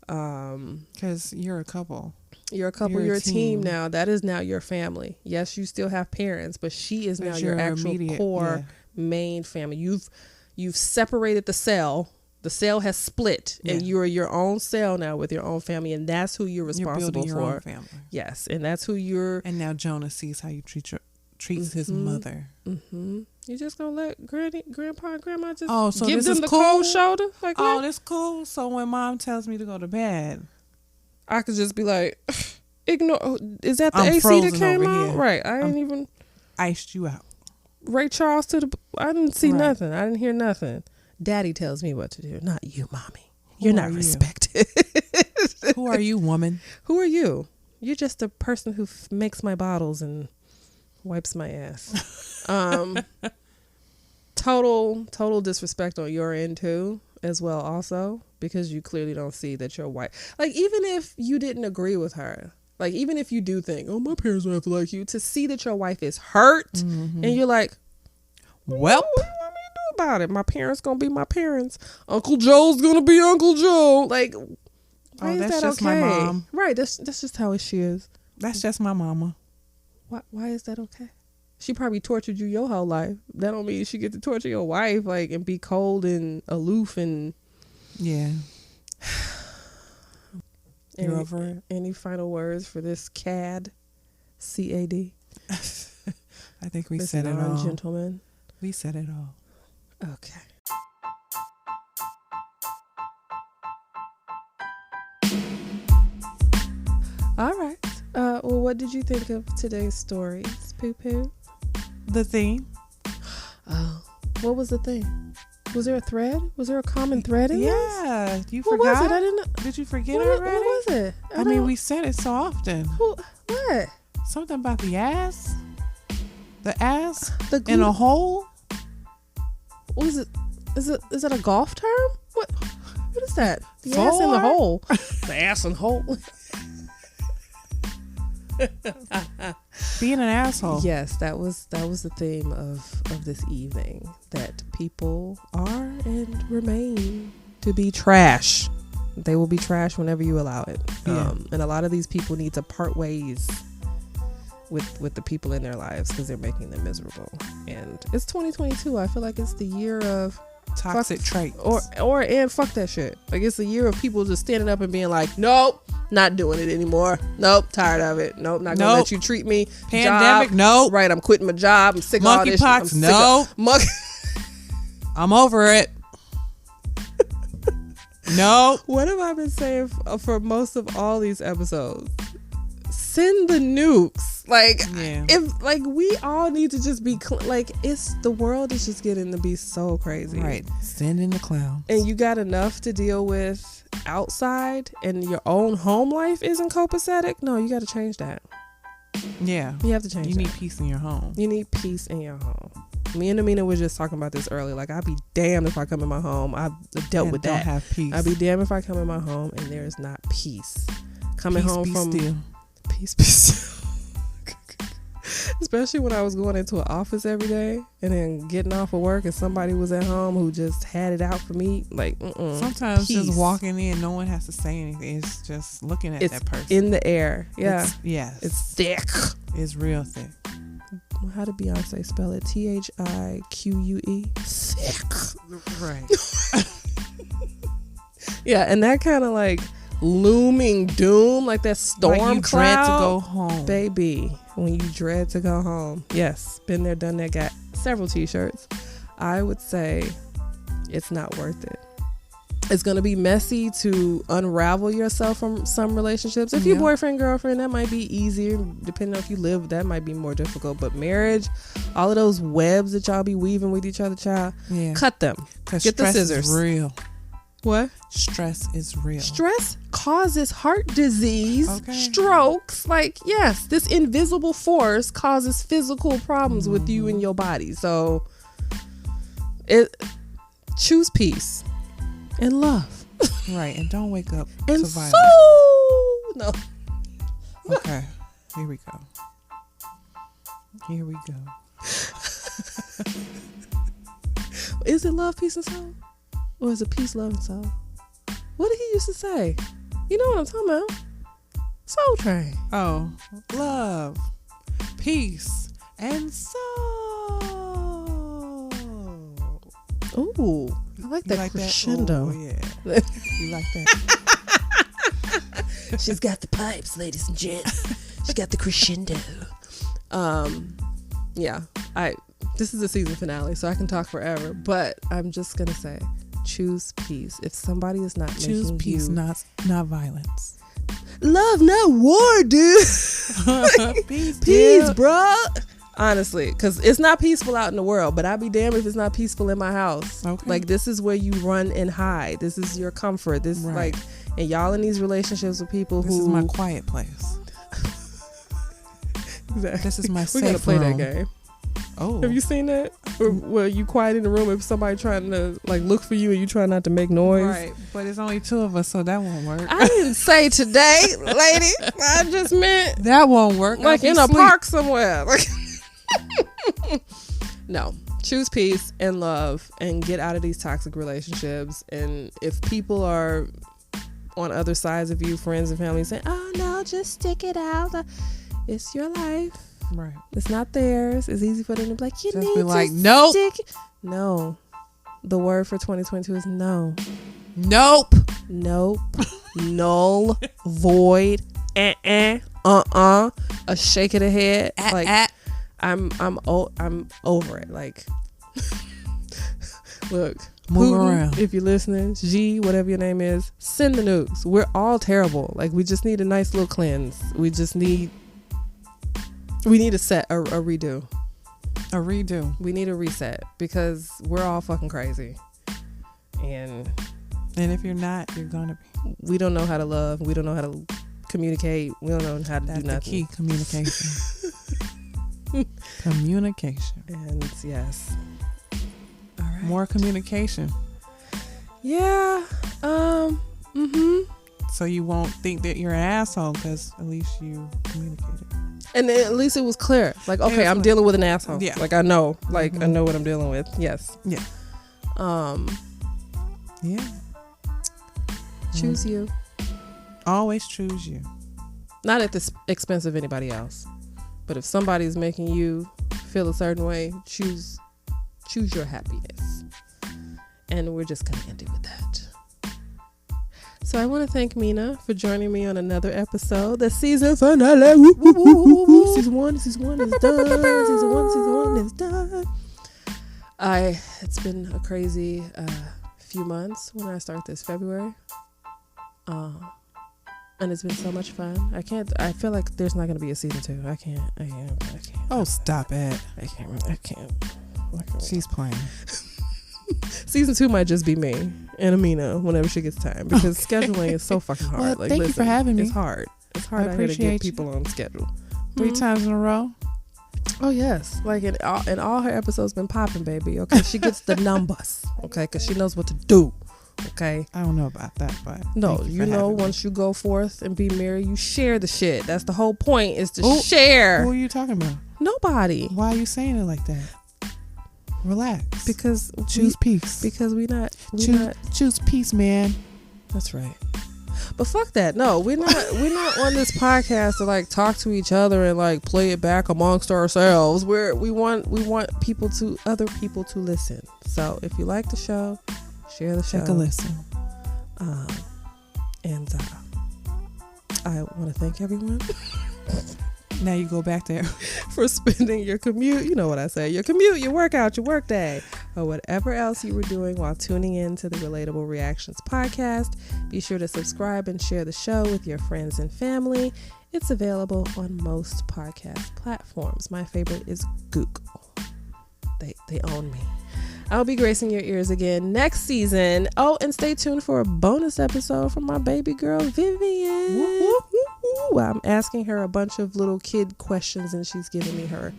Because you're a couple. You're a couple. You're a team now. That is now your family. Yes, you still have parents, but she is now your actual core main family. You've separated the cell. The cell has split, and you are your own cell now with your own family, and that's who you're responsible for. Your own family. Yes, and that's who you're. And now Jonah sees how you treats his mother. Mm-hmm. You just gonna let grandpa, and grandma just so give this them is the cool? cold shoulder? Like, oh, that's cool. So when mom tells me to go to bed, I could just be like, ignore. Is that the I'm AC that came on? here. Right. I ain't even iced you out. Ray Charles to the. I didn't see nothing. I didn't hear nothing. Daddy tells me what to do, not you, mommy. You're not respected. Who are you, woman? Who are you? You're just a person who makes my bottles and wipes my ass. Total disrespect on your end too, as well. Also, because you clearly don't see that your wife. Like, even if you didn't agree with her, like, even if you do think, oh, my parents don't have to like you, to see that your wife is hurt, and you're like, well. About it, my parents gonna be my parents. Uncle Joe's gonna be Uncle Joe. Like, why is that's that just okay? my mom. Right, that's just how she is. That's just my mama. Why is that okay? She probably tortured you your whole life. That don't mean she get to torture your wife, like, and be cold and aloof and you over it? Any final words for this CAD? C-A-D. I think we said it all. Gentlemen. We said it all. Okay. Well, what did you think of today's stories, Poo Poo? The theme. Oh, what was the thing? Was there a thread? Was there a common thread in this? Yeah, you What forgot. was it? I didn't know. Did you forget What already? was it? I mean, we said it so often. What? Something about the ass. The ass The in a hole. What is it? Is it a golf term? What is that? The ass in the hole. The ass in the hole. Being an asshole. Yes, that was the theme of this evening. That people are and remain to be trash. They will be trash whenever you allow it. Yeah. And a lot of these people need to part ways with the people in their lives because they're making them miserable. And it's 2022. I feel like it's the year of Toxic traits. And fuck that shit. Like, it's a year of people just standing up and being like, nope, not doing it anymore. Nope, tired of it. Nope, not gonna let you treat me. Pandemic, job, nope. Right, I'm quitting my job. I'm sick of all this shit. Monkeypox, nope. I'm over it. No. What have I been saying for most of all these episodes? Send the nukes. Like, if like we all need to just be like, it's the world is just getting to be so crazy. Right. Send in the clowns. And you got enough to deal with outside, and your own home life isn't copacetic. No, you got to change that. Yeah. You have to change. You need peace in your home. You need peace in your home. Me and Amina was just talking about this earlier. Like, I'd be damned if I come in my home. I've dealt with that. Don't have peace. I'd be damned if I come in my home and there is not peace. Coming peace home be from still. Peace be still. Especially when I was going into an office every day and then getting off of work and somebody was at home who just had it out for me. Like, sometimes peace. just walking in, no one has to say anything. It's just looking at that person. In the air. Yeah. Yes. It's thick. It's real thick. How did Beyonce spell it? THIQUE. Thick. Right. Yeah, and that kind of like looming doom, like that storm like you cloud. dread to go home. Baby, when you dread to go home. Yes, been there, done that, got several t-shirts. I would say it's not worth it. It's going to be messy to unravel yourself from some relationships. If you're boyfriend, girlfriend, that might be easier. Depending on if you live, that might be more difficult. But marriage, all of those webs that y'all be weaving with each other, child, cut them. Get the scissors. Is real. What? Stress is real. Stress causes heart disease, strokes. Like, yes, this invisible force causes physical problems with you and your body. So, choose peace and love. Right, and don't wake up and to violence. No. Okay, here we go. Here we go. Is it love, peace, and soul? Or is it peace, love, and soul? What did he used to say? You know what I'm talking about? Soul Train. Oh, love, peace, and soul. Ooh, I like that crescendo. That? Oh, yeah. You like that? She's got the pipes, ladies and gents. She got the crescendo. Yeah. This is the season finale, so I can talk forever. But I'm just gonna say, choose peace. If somebody is not choose making peace, you, not violence. Love, not war, dude. Peace, bro. Honestly, because it's not peaceful out in the world, but I'd be damned if it's not peaceful in my house. Okay. Like, this is where you run and hide. This is your comfort. This is like, and y'all in these relationships with people this is my quiet place. Exactly. This is my safe room. We gotta play room. that game. Oh, have you seen that? Where you quiet in the room if somebody trying to like look for you and you try not to make noise? Right, but it's only two of us, so that won't work. I didn't say today, lady. I just meant that won't work. Like in a park somewhere. Like, no. Choose peace and love and get out of these toxic relationships. And if people are on other sides of you, friends and family, saying, "Oh no, just stick it out," it's your life. Right. It's not theirs. It's easy for them to be like, you just need be like, to nope. stick. No. The word for 2022 is no. Nope. Nope. Null. Void. A shake of the head. I'm over it. Like, Look, Move Putin, around. if you're listening, G, whatever your name is, send the nukes. We're all terrible. Like, we just need a nice little cleanse. We need a set, a redo. A redo. We need a reset because we're all fucking crazy. And if you're not, you're gonna be. We don't know how to love. We don't know how to communicate. We don't know how to do nothing. That's the key, communication. Communication. And yes. All right. More communication. Yeah. So you won't think that you're an asshole because at least you communicated. And then at least it was clear. Like, okay, I'm dealing with an asshole. Yeah. Like, I know. Like, I know what I'm dealing with. Yes. Yeah. Yeah. Choose you. Always choose you. Not at the expense of anybody else. But if somebody's making you feel a certain way, choose your happiness. And we're just going to end it with that. So I want to thank Mina for joining me on another episode. The season finale. Season one is done. Season one is done. It's been a crazy few months when I start this February. And it's been so much fun. I feel like there's not going to be a season 2. I can't. Oh, stop it. I can't. She's playing. Season 2 might just be me and Amina whenever she gets time because scheduling is so fucking hard. Well, like, thank you for having me. It's hard. It's hard out here to get people on schedule. 3 times in a row. Oh yes, like in all her episodes been popping, baby. Okay, she gets the numbers. Okay, because she knows what to do. Okay, I don't know about that, but no, you know, once you go forth and be married, you share the shit. That's the whole point, is to share. Who are you talking about? Nobody. Why are you saying it like that? Relax. Because choose peace. Because choose peace, man. That's right. But fuck that. No, we're not on this podcast to like talk to each other and like play it back amongst ourselves. We want other people to listen. So if you like the show, share the show. Take a listen. And I want to thank everyone. Now you go back there for spending your commute. You know what I say. Your commute, your workout, your work day, or whatever else you were doing while tuning in to the Relatable Reactions podcast. Be sure to subscribe and share the show with your friends and family. It's available on most podcast platforms. My favorite is Google. They own me. I'll be gracing your ears again next season. Oh, and stay tuned for a bonus episode from my baby girl, Vivian. Whoop, whoop. I'm asking her a bunch of little kid questions, and she's giving me her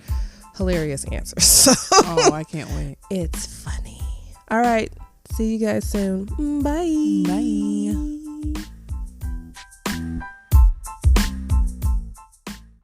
hilarious answers. Oh, I can't wait. It's funny. All right. See you guys soon. Bye. Bye.